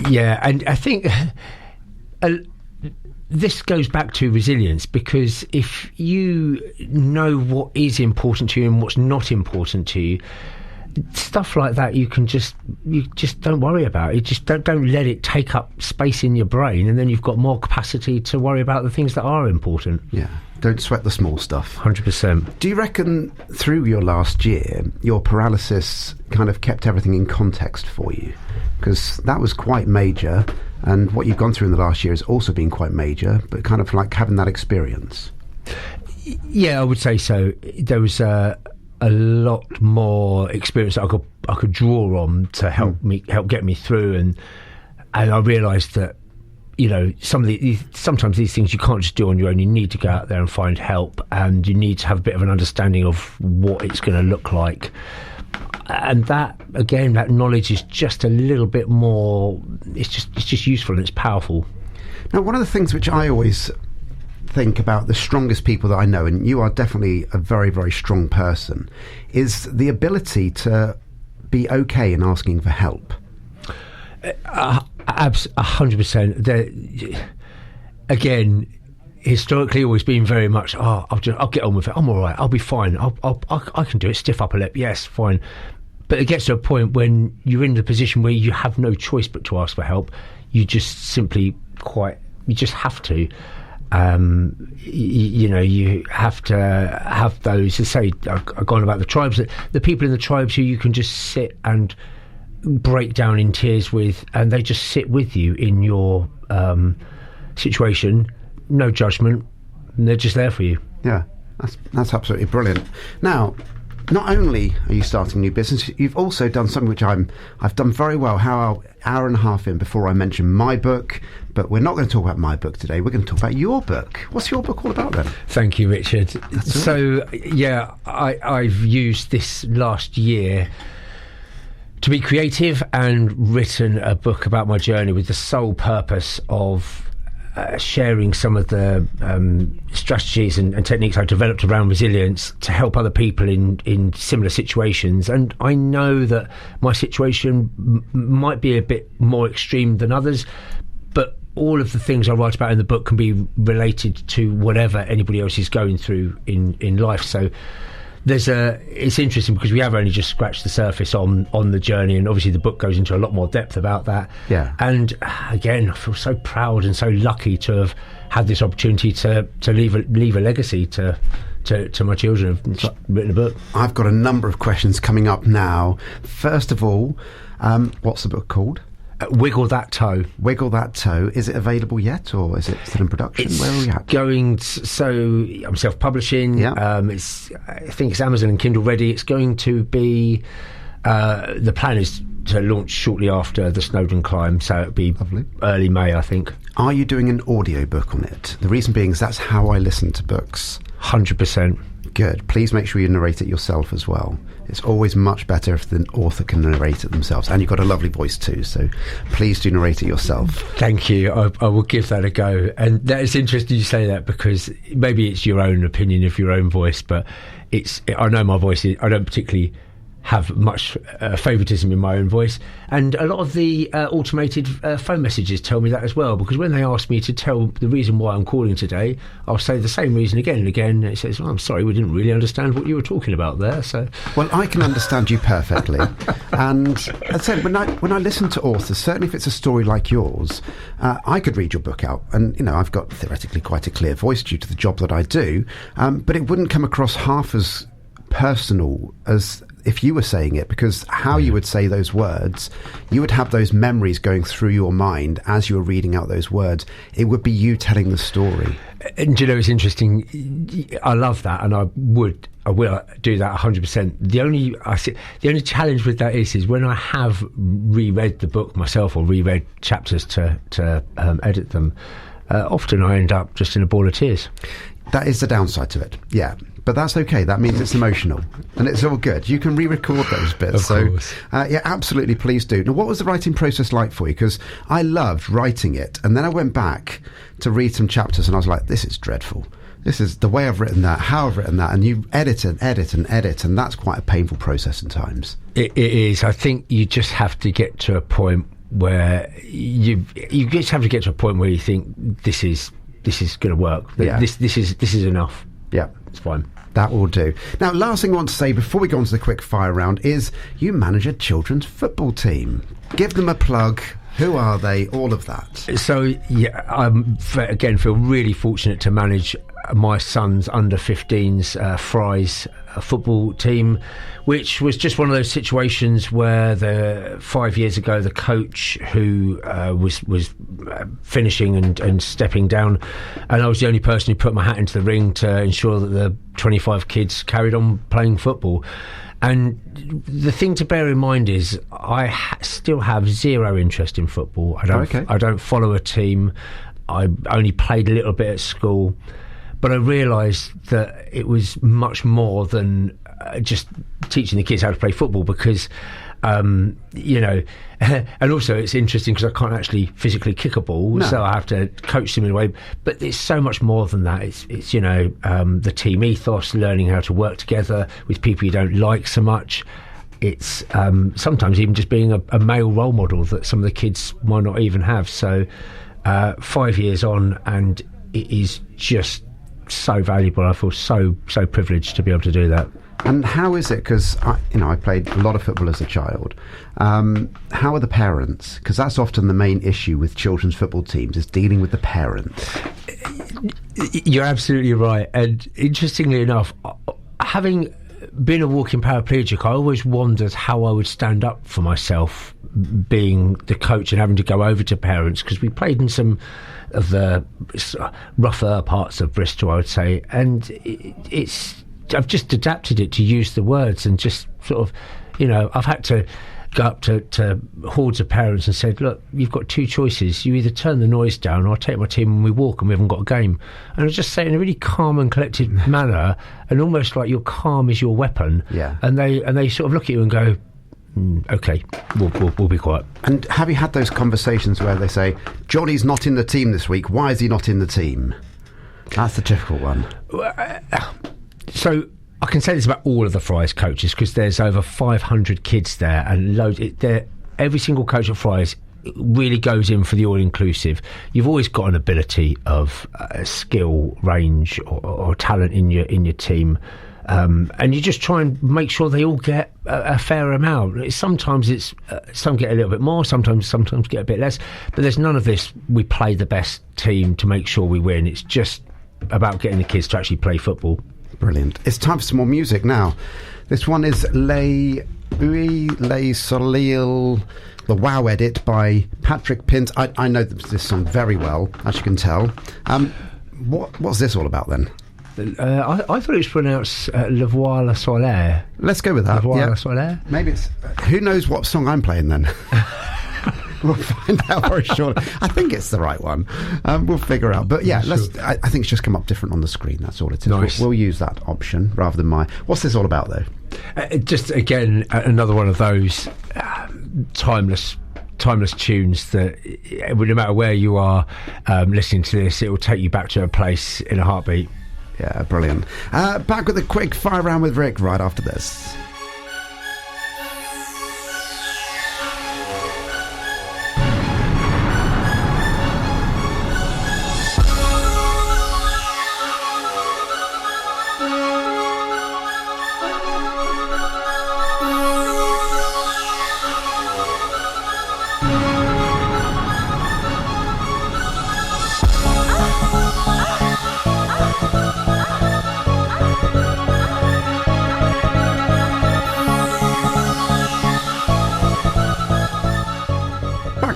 Speaker 2: Yeah, and I think... this goes back to resilience, because if you know what is important to you and what's not important to you, stuff like that you just don't worry about it. Just don't let it take up space in your brain, and then you've got more capacity to worry about the things that are important.
Speaker 1: Yeah, don't sweat the small stuff.
Speaker 2: 100%.
Speaker 1: Do you reckon through your last year your paralysis kind of kept everything in context for you? Because that was quite major, and what you've gone through in the last year has also been quite major, but kind of like having that experience.
Speaker 2: Yeah, I would say so. There was a lot more experience that I could draw on to help get me through, and I realised that sometimes these things you can't just do on your own. You need to go out there and find help, and you need to have a bit of an understanding of what it's going to look like. And that, again, that knowledge is just a little bit more, it's just useful and it's powerful.
Speaker 1: Now, one of the things which I always think about the strongest people that I know, and you are definitely a very, very strong person, is the ability to be okay in asking for help.
Speaker 2: 100%. Again, historically always been very much, I'll get on with it, I'm all right, I'll be fine, I can do it, stiff upper lip, yes, fine. But it gets to a point when you're in the position where you have no choice but to ask for help. You just simply you just have to. You have to have those, to say, I've gone about the tribes, the people in the tribes who you can just sit and break down in tears with, and they just sit with you in your situation, no judgment, and they're just there for you.
Speaker 1: Yeah, that's absolutely brilliant. Now, not only are you starting a new business, you've also done something which I've done very well. Hour and a half in before I mention my book, but we're not going to talk about my book today. We're going to talk about your book. What's your book all about then?
Speaker 2: Thank you, Richard. I've used this last year to be creative and written a book about my journey with the sole purpose of sharing some of the strategies and techniques I developed around resilience to help other people in similar situations. And I know that my situation might be a bit more extreme than others, but all of the things I write about in the book can be related to whatever anybody else is going through in life. So it's interesting because we have only just scratched the surface on the journey, and obviously the book goes into a lot more depth about that.
Speaker 1: Yeah.
Speaker 2: And again, I feel so proud and so lucky to have had this opportunity to leave a legacy to my children. I've written a book.
Speaker 1: I've got a number of questions coming up now. First of all, what's the book called?
Speaker 2: Wiggle That Toe.
Speaker 1: Wiggle That Toe. Is it available yet, or is it still in production? Where are we at?
Speaker 2: So I'm self-publishing.
Speaker 1: Yeah.
Speaker 2: I think it's Amazon and Kindle ready. It's going to be. The plan is to launch shortly after the Snowdon climb, so it'll be
Speaker 1: Lovely.
Speaker 2: Early May, I think.
Speaker 1: Are you doing an audio book on it? The reason being is that's how I listen to books.
Speaker 2: 100%.
Speaker 1: Good. Please make sure you narrate it yourself as well. It's always much better if the author can narrate it themselves. And you've got a lovely voice too, so please do narrate it yourself.
Speaker 2: Thank you. I will give that a go. And that is interesting you say that, because maybe it's your own opinion of your own voice, but I know my voice I don't particularly have much favouritism in my own voice, and a lot of the automated phone messages tell me that as well, because when they ask me to tell the reason why I'm calling today, I'll say the same reason again and again, and it says, I'm sorry, we didn't really understand what you were talking about there. So,
Speaker 1: well, I can understand you perfectly. And as I said, when I listen to authors, certainly if it's a story like yours, I could read your book out, and I've got theoretically quite a clear voice due to the job that I do, but it wouldn't come across half as personal as if you were saying it, because how you would say those words, you would have those memories going through your mind as you were reading out those words. It would be you telling the story.
Speaker 2: And it's interesting. I love that, and I will do that 100%. The only challenge with that is when I have reread the book myself or reread chapters to edit them, often I end up just in a ball of tears.
Speaker 1: That is the downside to it, yeah. But that's okay. That means it's emotional, and it's all good. You can re-record those bits.
Speaker 2: Of course.
Speaker 1: Yeah, absolutely. Please do. Now, what was the writing process like for you? Because I loved writing it, and then I went back to read some chapters, and I was like, "This is dreadful. This is the way I've written that, how I've written that," and you edit and edit and edit, and that's quite a painful process at times.
Speaker 2: It is. I think you just have to get to a point where you just have to get to a point where you think this is going to work.
Speaker 1: Yeah.
Speaker 2: This is enough.
Speaker 1: Yeah,
Speaker 2: it's fine.
Speaker 1: That will do. Now, last thing I want to say before we go on to the quick fire round is you manage a children's football team. Give them a plug. Who are they? All of that.
Speaker 2: So, yeah, again, feel really fortunate to manage my son's under-15s Fry's football team, which was just one of those situations where 5 years ago the coach who was finishing and stepping down, and I was the only person who put my hat into the ring to ensure that the 25 kids carried on playing football. And the thing to bear in mind is I still have zero interest in football. I don't follow a team. I only played a little bit at school. But I realised that it was much more than just teaching the kids how to play football, because, and also it's interesting because I can't actually physically kick a ball, so I have to coach them in a way. But it's so much more than that. It's the team ethos, learning how to work together with people you don't like so much. It's sometimes even just being a male role model that some of the kids might not even have. So 5 years on, and it is just so valuable. I feel so privileged to be able to do that.
Speaker 1: And how is it? Because I played a lot of football as a child. How are the parents? Because that's often the main issue with children's football teams, is dealing with the parents.
Speaker 2: You're absolutely right. And interestingly enough, having been a walking paraplegic, I always wondered how I would stand up for myself being the coach and having to go over to parents, because we played in some of the rougher parts of Bristol, I would say, and it's I've just adapted it to use the words and just sort of, I've had to go up to hordes of parents and said, look, you've got two choices. You either turn the noise down or I take my team and we walk and we haven't got a game. And I just say it in a really calm and collected manner, and almost like your calm is your weapon.
Speaker 1: Yeah.
Speaker 2: And they sort of look at you and go, okay, we'll be quiet.
Speaker 1: And have you had those conversations where they say, Johnny's not in the team this week, why is he not in the team? That's the difficult one.
Speaker 2: So I can say this about all of the Fry's coaches, because there's over 500 kids there, and every single coach at Fry's really goes in for the all-inclusive. You've always got an ability of skill, range, or talent in your team, and you just try and make sure they all get a fair amount. Sometimes it's some get a little bit more, sometimes get a bit less, but there's none of this we play the best team to make sure we win. It's just about getting the kids to actually play football.
Speaker 1: Brilliant. It's time for some more music now. This one is Les Soleil, the Wow edit by Patrick Pint. I know this song very well, as you can tell. What's this all about then?
Speaker 2: I thought it was pronounced Le Voile Solaire.
Speaker 1: Let's go with that.
Speaker 2: Le Voile Solaire.
Speaker 1: Maybe it's... who knows what song I'm playing then? We'll find out very shortly. I think it's the right one. We'll figure out. But yeah, I think it's just come up different on the screen. That's all it is.
Speaker 2: Nice.
Speaker 1: We'll use that option rather than mine. What's this all about, though?
Speaker 2: Just, again, another one of those timeless tunes that no matter where you are listening to this, it will take you back to a place in a heartbeat.
Speaker 1: Yeah, brilliant. Back with a quick fire round with Rick right after this.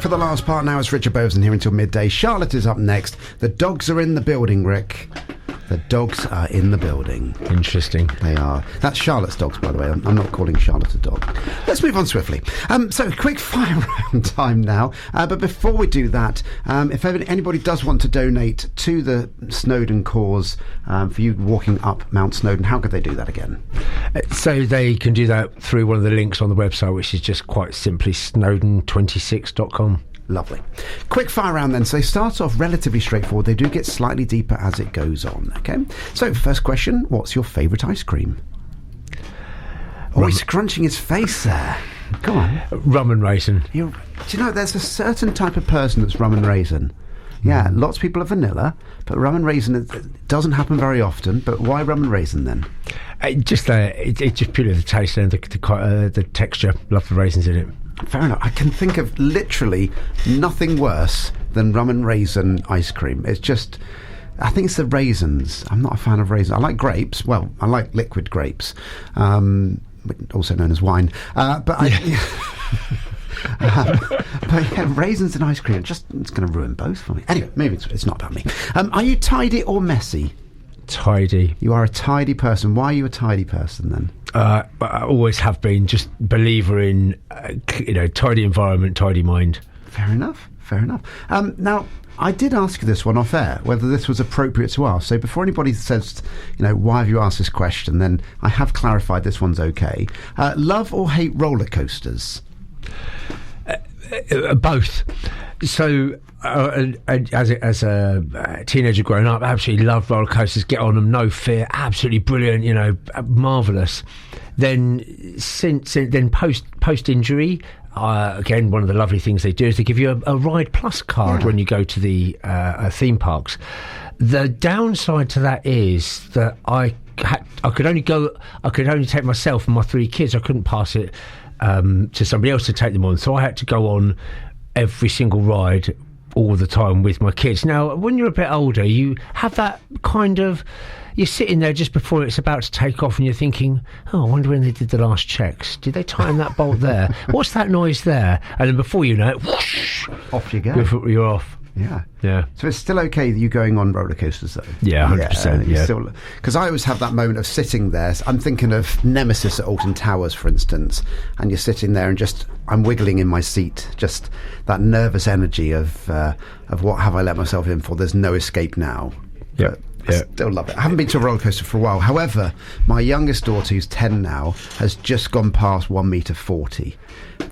Speaker 1: For the last part now, it's Richard Boveson here until midday. Charlotte is up next. The dogs are in the building, Rick. The dogs are in the building.
Speaker 2: Interesting.
Speaker 1: They are. That's Charlotte's dogs, by the way. I'm not calling Charlotte a dog. Let's move on swiftly. So, quick fire round time now. But before we do that, if anybody does want to donate to the Snowdon cause for you walking up Mount Snowdon, how could they do that again?
Speaker 2: So they can do that through one of the links on the website, which is just quite simply snowdon26.com.
Speaker 1: Lovely. Quick fire round then. So they start off relatively straightforward. They do get slightly deeper as it goes on. Okay. So first question, what's your favourite ice cream? Oh, he's scrunching his face there. Go on.
Speaker 2: Rum and raisin.
Speaker 1: Do you know, there's a certain type of person that's rum and raisin. Yeah, lots of people are vanilla, but rum and raisin, it doesn't happen very often. But why rum and raisin then? It's just purely the taste and the texture. Love the raisins in it. Fair enough. I can think of literally nothing worse than rum and raisin ice cream. It's just, I think it's the raisins. I'm not a fan of raisins. I like grapes. Well, I like liquid grapes, also known as wine. But raisins and ice cream, it's going to ruin both for me. Anyway, maybe it's not about me. Are you tidy or messy?
Speaker 2: Tidy. You
Speaker 1: are a tidy person. Why are you a tidy person then?
Speaker 2: I always have been. Just believer in, tidy environment, tidy mind.
Speaker 1: Fair enough. Now, I did ask you this one off air, whether this was appropriate to ask. So before anybody says, why have you asked this question, then I have clarified this one's okay. Love or hate roller coasters?
Speaker 2: Both. So, as a teenager growing up, I absolutely loved roller coasters. Get on them, no fear, absolutely brilliant. Marvelous. Then, post injury, again, one of the lovely things they do is they give you a Ride Plus card when you go to the theme parks. The downside to that is that I could only take myself and my 3 kids. I couldn't pass it to somebody else to take them on, so I had to go on every single ride all the time with my kids. Now, when you're a bit older, you have that kind of, you're sitting there just before it's about to take off and you're thinking, I wonder when they did the last checks. Did they tighten that bolt there? What's that noise there? And then before you know it, whoosh,
Speaker 1: off you go.
Speaker 2: You're off.
Speaker 1: Yeah.
Speaker 2: Yeah.
Speaker 1: So it's still okay you going on roller coasters, though?
Speaker 2: Yeah, 100%. Yeah.
Speaker 1: Because I always have that moment of sitting there. I'm thinking of Nemesis at Alton Towers, for instance, and you're sitting there and just I'm wiggling in my seat, just that nervous energy of what have I let myself in for? There's no escape now.
Speaker 2: Yeah.
Speaker 1: I still love it. I haven't been to a roller coaster for a while. However, my youngest daughter, who's 10 now, has just gone past 1 meter 40.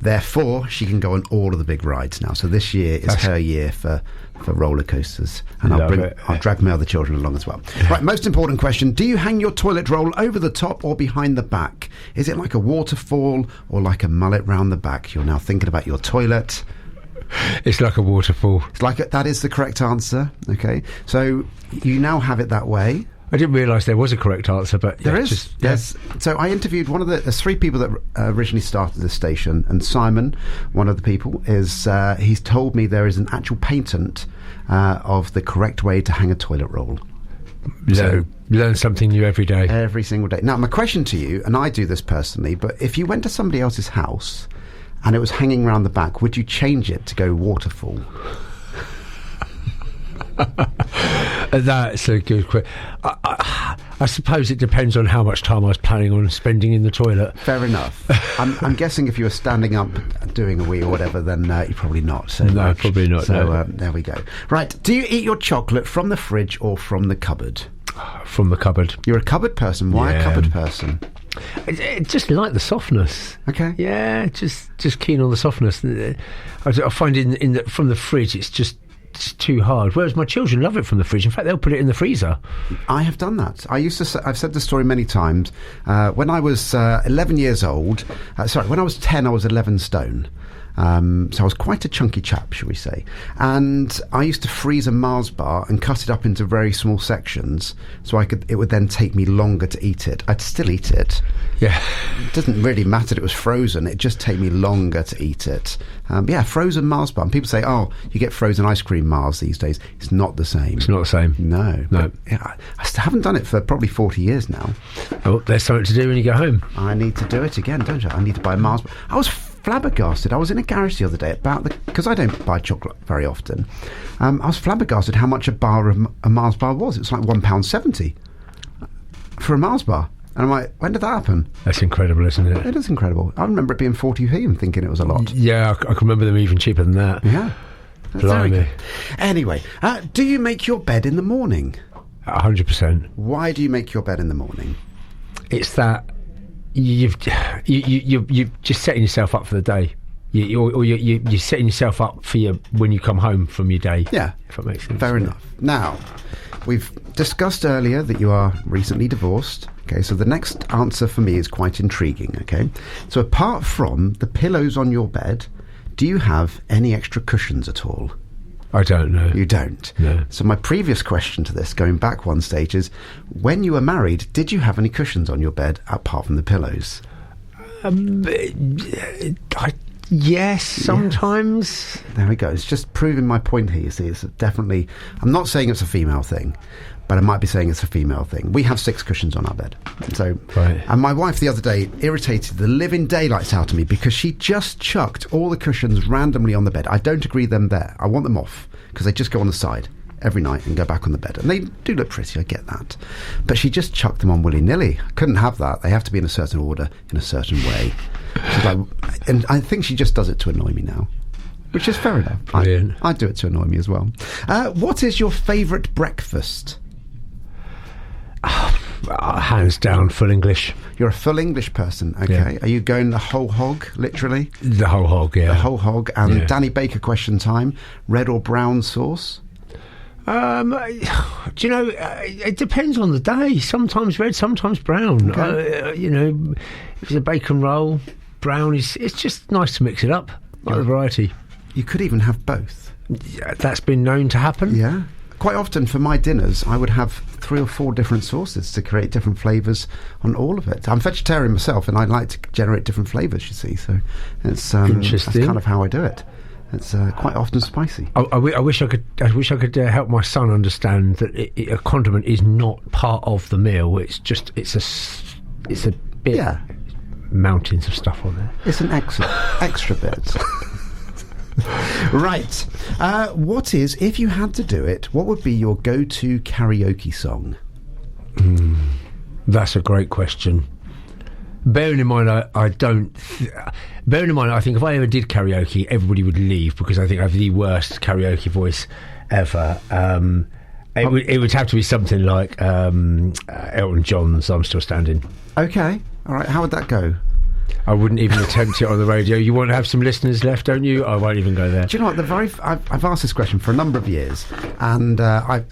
Speaker 1: Therefore, she can go on all of the big rides now. So this year is her year for roller coasters, and I'll drag my other children along as well. Right, most important question: do you hang your toilet roll over the top or behind the back? Is it like a waterfall or like a mullet round the back? You're now thinking about your toilet.
Speaker 2: It's like a waterfall.
Speaker 1: It's like that is the correct answer. Okay, so you now have it that way.
Speaker 2: I didn't realise there was a correct answer, but
Speaker 1: there is. Yes. So I interviewed there's 3 people that originally started this station, and Simon, one of the people, is he's told me there is an actual patent of the correct way to hang a toilet roll.
Speaker 2: Learn something new every day.
Speaker 1: Every single day. Now, my question to you, and I do this personally, but if you went to somebody else's house and it was hanging around the back, would you change it to go waterfall?
Speaker 2: That's a good question. I suppose it depends on how much time I was planning on spending in the toilet.
Speaker 1: Fair enough. I'm guessing if you were standing up doing a wee or whatever, then you're probably not. So
Speaker 2: no, probably not.
Speaker 1: So there we go. Right. Do you eat your chocolate from the fridge or from the cupboard?
Speaker 2: From the cupboard.
Speaker 1: You're a cupboard person. Why a cupboard person?
Speaker 2: I just like the softness.
Speaker 1: Okay.
Speaker 2: Yeah, just keen on the softness. I find from the fridge, it's too hard. Whereas my children love it from the fridge. In fact, they'll put it in the freezer. I have done that. I've said this story many times. When I was 11 years old, when I was 10, I was 11 stone. So I was quite a chunky chap, shall we say. And I used to freeze a Mars bar and cut it up into very small sections so it would then take me longer to eat it. I'd still eat it. Yeah.
Speaker 1: It doesn't really matter that it was frozen. It just take me longer to eat it. Frozen Mars bar. And people say, oh, you get frozen ice cream Mars these days. It's not the same.
Speaker 2: It's not the same.
Speaker 1: No. But, I haven't done it for probably 40 years now.
Speaker 2: Oh, there's something to do when you go home.
Speaker 1: I need to do it again, don't I? I need to buy a Mars bar. I was flabbergasted. I was in a garage the other day because I don't buy chocolate very often. I was flabbergasted how much a Mars bar was. It was like £1.70 for a Mars bar. And I'm like, when did that happen?
Speaker 2: That's incredible, isn't it?
Speaker 1: It is incredible. I remember it being 40p and thinking it was a lot.
Speaker 2: Yeah, I can remember them even cheaper than that.
Speaker 1: Yeah.
Speaker 2: Blimey.
Speaker 1: Anyway, do you make your bed in the morning?
Speaker 2: 100%.
Speaker 1: Why do you make your bed in the morning?
Speaker 2: It's that you're just setting yourself up for the day. You're setting yourself up for when you come home from your day.
Speaker 1: Yeah.
Speaker 2: If that makes sense.
Speaker 1: Fair enough. Now, we've discussed earlier that you are recently divorced. Okay, so the next answer for me is quite intriguing. Okay, so apart from the pillows on your bed, do you have any extra cushions at all?
Speaker 2: I don't know.
Speaker 1: You don't?
Speaker 2: No.
Speaker 1: So my previous question to this, going back one stage, is when you were married, did you have any cushions on your bed apart from the pillows?
Speaker 2: Yes, sometimes.
Speaker 1: Yeah. There we go. It's just proving my point here, you see. It's definitely... I'm not saying it's a female thing, but I might be saying it's a female thing. We have 6 cushions on our bed. So,
Speaker 2: right.
Speaker 1: And my wife the other day irritated the living daylights out of me because she just chucked all the cushions randomly on the bed. I don't agree them there. I want them off because they just go on the side every night and go back on the bed. And they do look pretty, I get that. But she just chucked them on willy-nilly. I couldn't have that. They have to be in a certain order, in a certain way. She's like, and I think she just does it to annoy me now, which is fair enough. I do it to annoy me as well. What is your favourite breakfast?
Speaker 2: Hands down, full English.
Speaker 1: You're a full English person, okay. Yeah. Are you going the whole hog, literally?
Speaker 2: The whole hog, yeah.
Speaker 1: The whole hog. And Danny Baker question time, red or brown sauce?
Speaker 2: Do you know, it depends on the day. Sometimes red, sometimes brown. Okay. If it's a bacon roll, brown it's just nice to mix it up, like the variety.
Speaker 1: You could even have both.
Speaker 2: Yeah, that's been known to happen.
Speaker 1: Yeah. Quite often for my dinners, I would have 3 or 4 different sauces to create different flavours on all of it. I'm vegetarian myself, and I like to generate different flavours, you see. So it's
Speaker 2: interesting.
Speaker 1: That's kind of how I do it. It's quite often spicy.
Speaker 2: I wish I could help my son understand that a condiment is not part of the meal. It's a bit.
Speaker 1: Yeah.
Speaker 2: Mountains of stuff on there.
Speaker 1: It's an extra bit. Right. What is, if you had to do it, what would be your go-to karaoke song?
Speaker 2: That's a great question. Bearing in mind, I think if I ever did karaoke, everybody would leave because I think I have the worst karaoke voice ever. It would have to be something like Elton John's "I'm Still Standing."
Speaker 1: Okay. All right. How would that go?
Speaker 2: I wouldn't even attempt it on the radio. You want to have some listeners left, don't you? I won't even go there.
Speaker 1: Do you know what? I've asked this question for a number of years, and I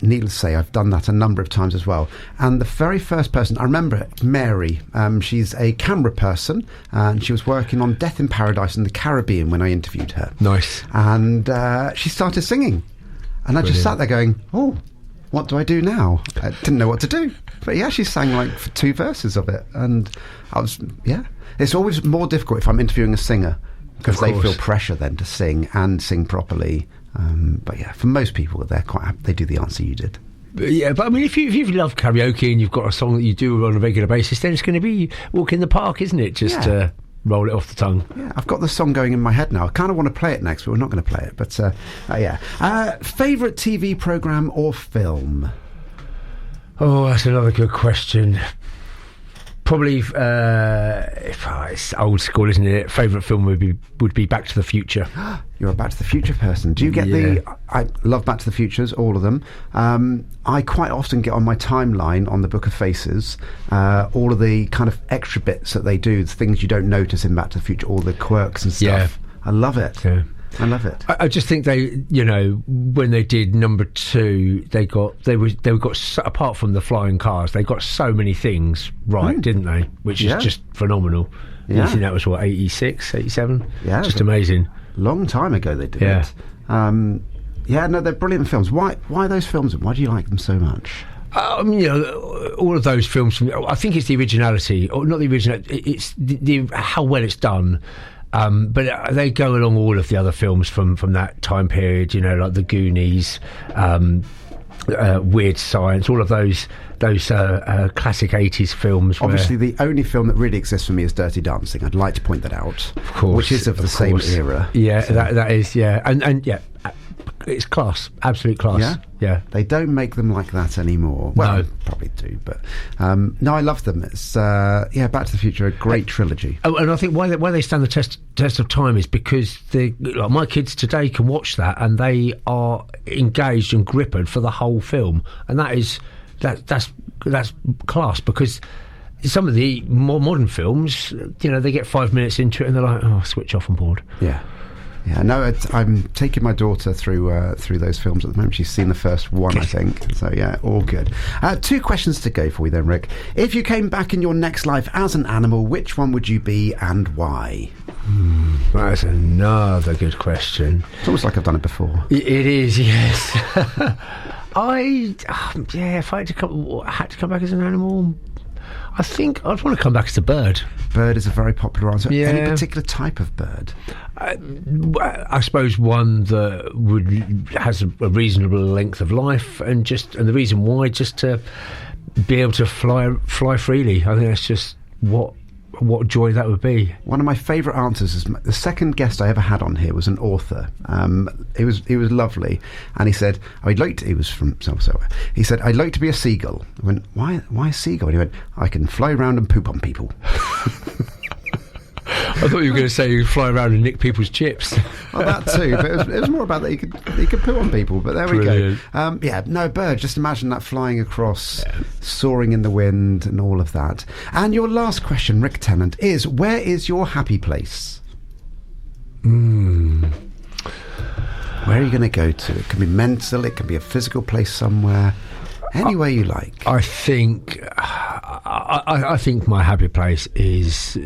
Speaker 1: needless to say, I've done that a number of times as well. And the very first person I remember, Mary. She's a camera person, and she was working on Death in Paradise in the Caribbean when I interviewed her.
Speaker 2: Nice.
Speaker 1: And she started singing, and I just sat there going, "Oh, what do I do now?" I didn't know what to do. But he actually sang like for 2 verses of it, and I was It's always more difficult if I'm interviewing a singer because they feel pressure then to sing and sing properly. But yeah, for most people, they're quite happy. They do the answer you did.
Speaker 2: Yeah, but I mean, if you love karaoke and you've got a song that you do on a regular basis, then it's going to be Walk in the Park, isn't it? Just roll it off the tongue. Yeah,
Speaker 1: I've got the song going in my head now. I kind of want to play it next, but we're not going to play it. But favourite TV programme or film?
Speaker 2: Oh, that's another good question. Probably, it's old school, isn't it? Favourite film would be Back to the Future.
Speaker 1: You're a Back to the Future person. Do you get I love Back to the Futures, all of them. I quite often get on my timeline on the Book of Faces all of the kind of extra bits that they do, the things you don't notice in Back to the Future, all the quirks and stuff. Yeah. I love it. Yeah. I love it.
Speaker 2: I just think they, when they did number 2, they got apart from the flying cars, they got so many things right, didn't they? Which is just phenomenal. Yeah. I think that was 86, 87. Yeah, just amazing.
Speaker 1: Long time ago they did it. They're brilliant films. Why those films? Why do you like them so much?
Speaker 2: All of those films. I think it's the originality, or not the original. It's the how well it's done. But they go along all of the other films from that time period, like The Goonies, Weird Science, all of those classic 80s films.
Speaker 1: Obviously, the only film that really exists for me is Dirty Dancing. I'd like to point that out.
Speaker 2: Of course.
Speaker 1: Which is of the same era.
Speaker 2: Yeah, so. that is, yeah. And yeah, it's class, absolute class. Yeah. They
Speaker 1: don't make them like that anymore. Well,
Speaker 2: no.
Speaker 1: Probably do, but no, I love them. It's Back to the Future, a great trilogy.
Speaker 2: Oh, and I think why they stand the test of time is because my kids today can watch that and they are engaged and grippered for the whole film, and that's class, because some of the more modern films, they get 5 minutes into it and they're like, oh, switch off and board.
Speaker 1: Yeah, no, I'm taking my daughter through those films at the moment. She's seen the first one, I think. So, yeah, all good. 2 questions to go for you then, Rick. If you came back in your next life as an animal, which one would you be and why?
Speaker 2: That's another good question.
Speaker 1: It's almost like I've done it before.
Speaker 2: It is, yes. If I had to come back as an animal, I think I'd want to come back as a bird.
Speaker 1: Bird is a very popular answer. Yeah. Any particular type of bird?
Speaker 2: I suppose one that has a reasonable length of life, and the reason why, just to be able to fly freely. I think that's just what joy that would be.
Speaker 1: One of my favourite answers is the second guest I ever had on here was an author. He was lovely, and he said, he was from somewhere. He said, I'd like to be a seagull. I went, why a seagull? And he went, I can fly around and poop on people.
Speaker 2: I thought you were going to say you fly around and nick people's chips.
Speaker 1: Well, that too, but it was more about that he could poo on people. But there
Speaker 2: Brilliant.
Speaker 1: We go. Bird. Just imagine that flying across, soaring in the wind, and all of that. And your last question, Rick Tennant, is: where is your happy place? Where are you going to go to? It can be mental. It can be a physical place somewhere. Anywhere you like.
Speaker 2: I think my happy place is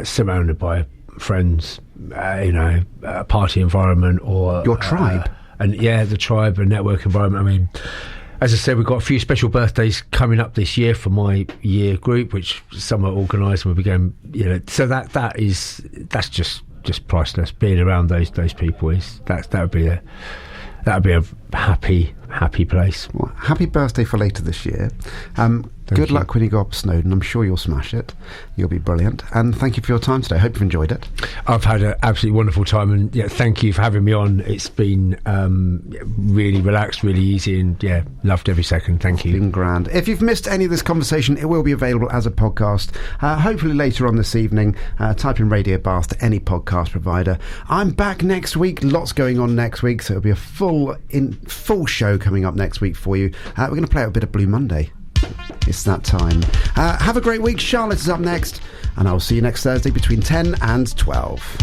Speaker 2: surrounded by friends, a party environment, or
Speaker 1: your tribe.
Speaker 2: The tribe and network environment. I mean, as I said, we've got a few special birthdays coming up this year for my year group, which some are organised, and we'll be going. So that's just priceless. Being around those people that would be a happy place.
Speaker 1: Well, happy birthday for later this year. Good luck when you go up Snowdon. I'm sure you'll smash it. You'll be brilliant. And thank you for your time today. Hope you've enjoyed it.
Speaker 2: I've had an absolutely wonderful time, and thank you for having me on. It's been really relaxed, really easy, and loved every second. Thank you.
Speaker 1: It's been grand. If you've missed any of this conversation, it will be available as a podcast, hopefully later on this evening. Type in Radio Bath to any podcast provider. I'm back next week. Lots going on next week, so it'll be a full show coming up next week for you. We're going to play out a bit of Blue Monday. It's that time. Have a great week. Charlotte is up next, and I'll see you next Thursday between 10 and 12.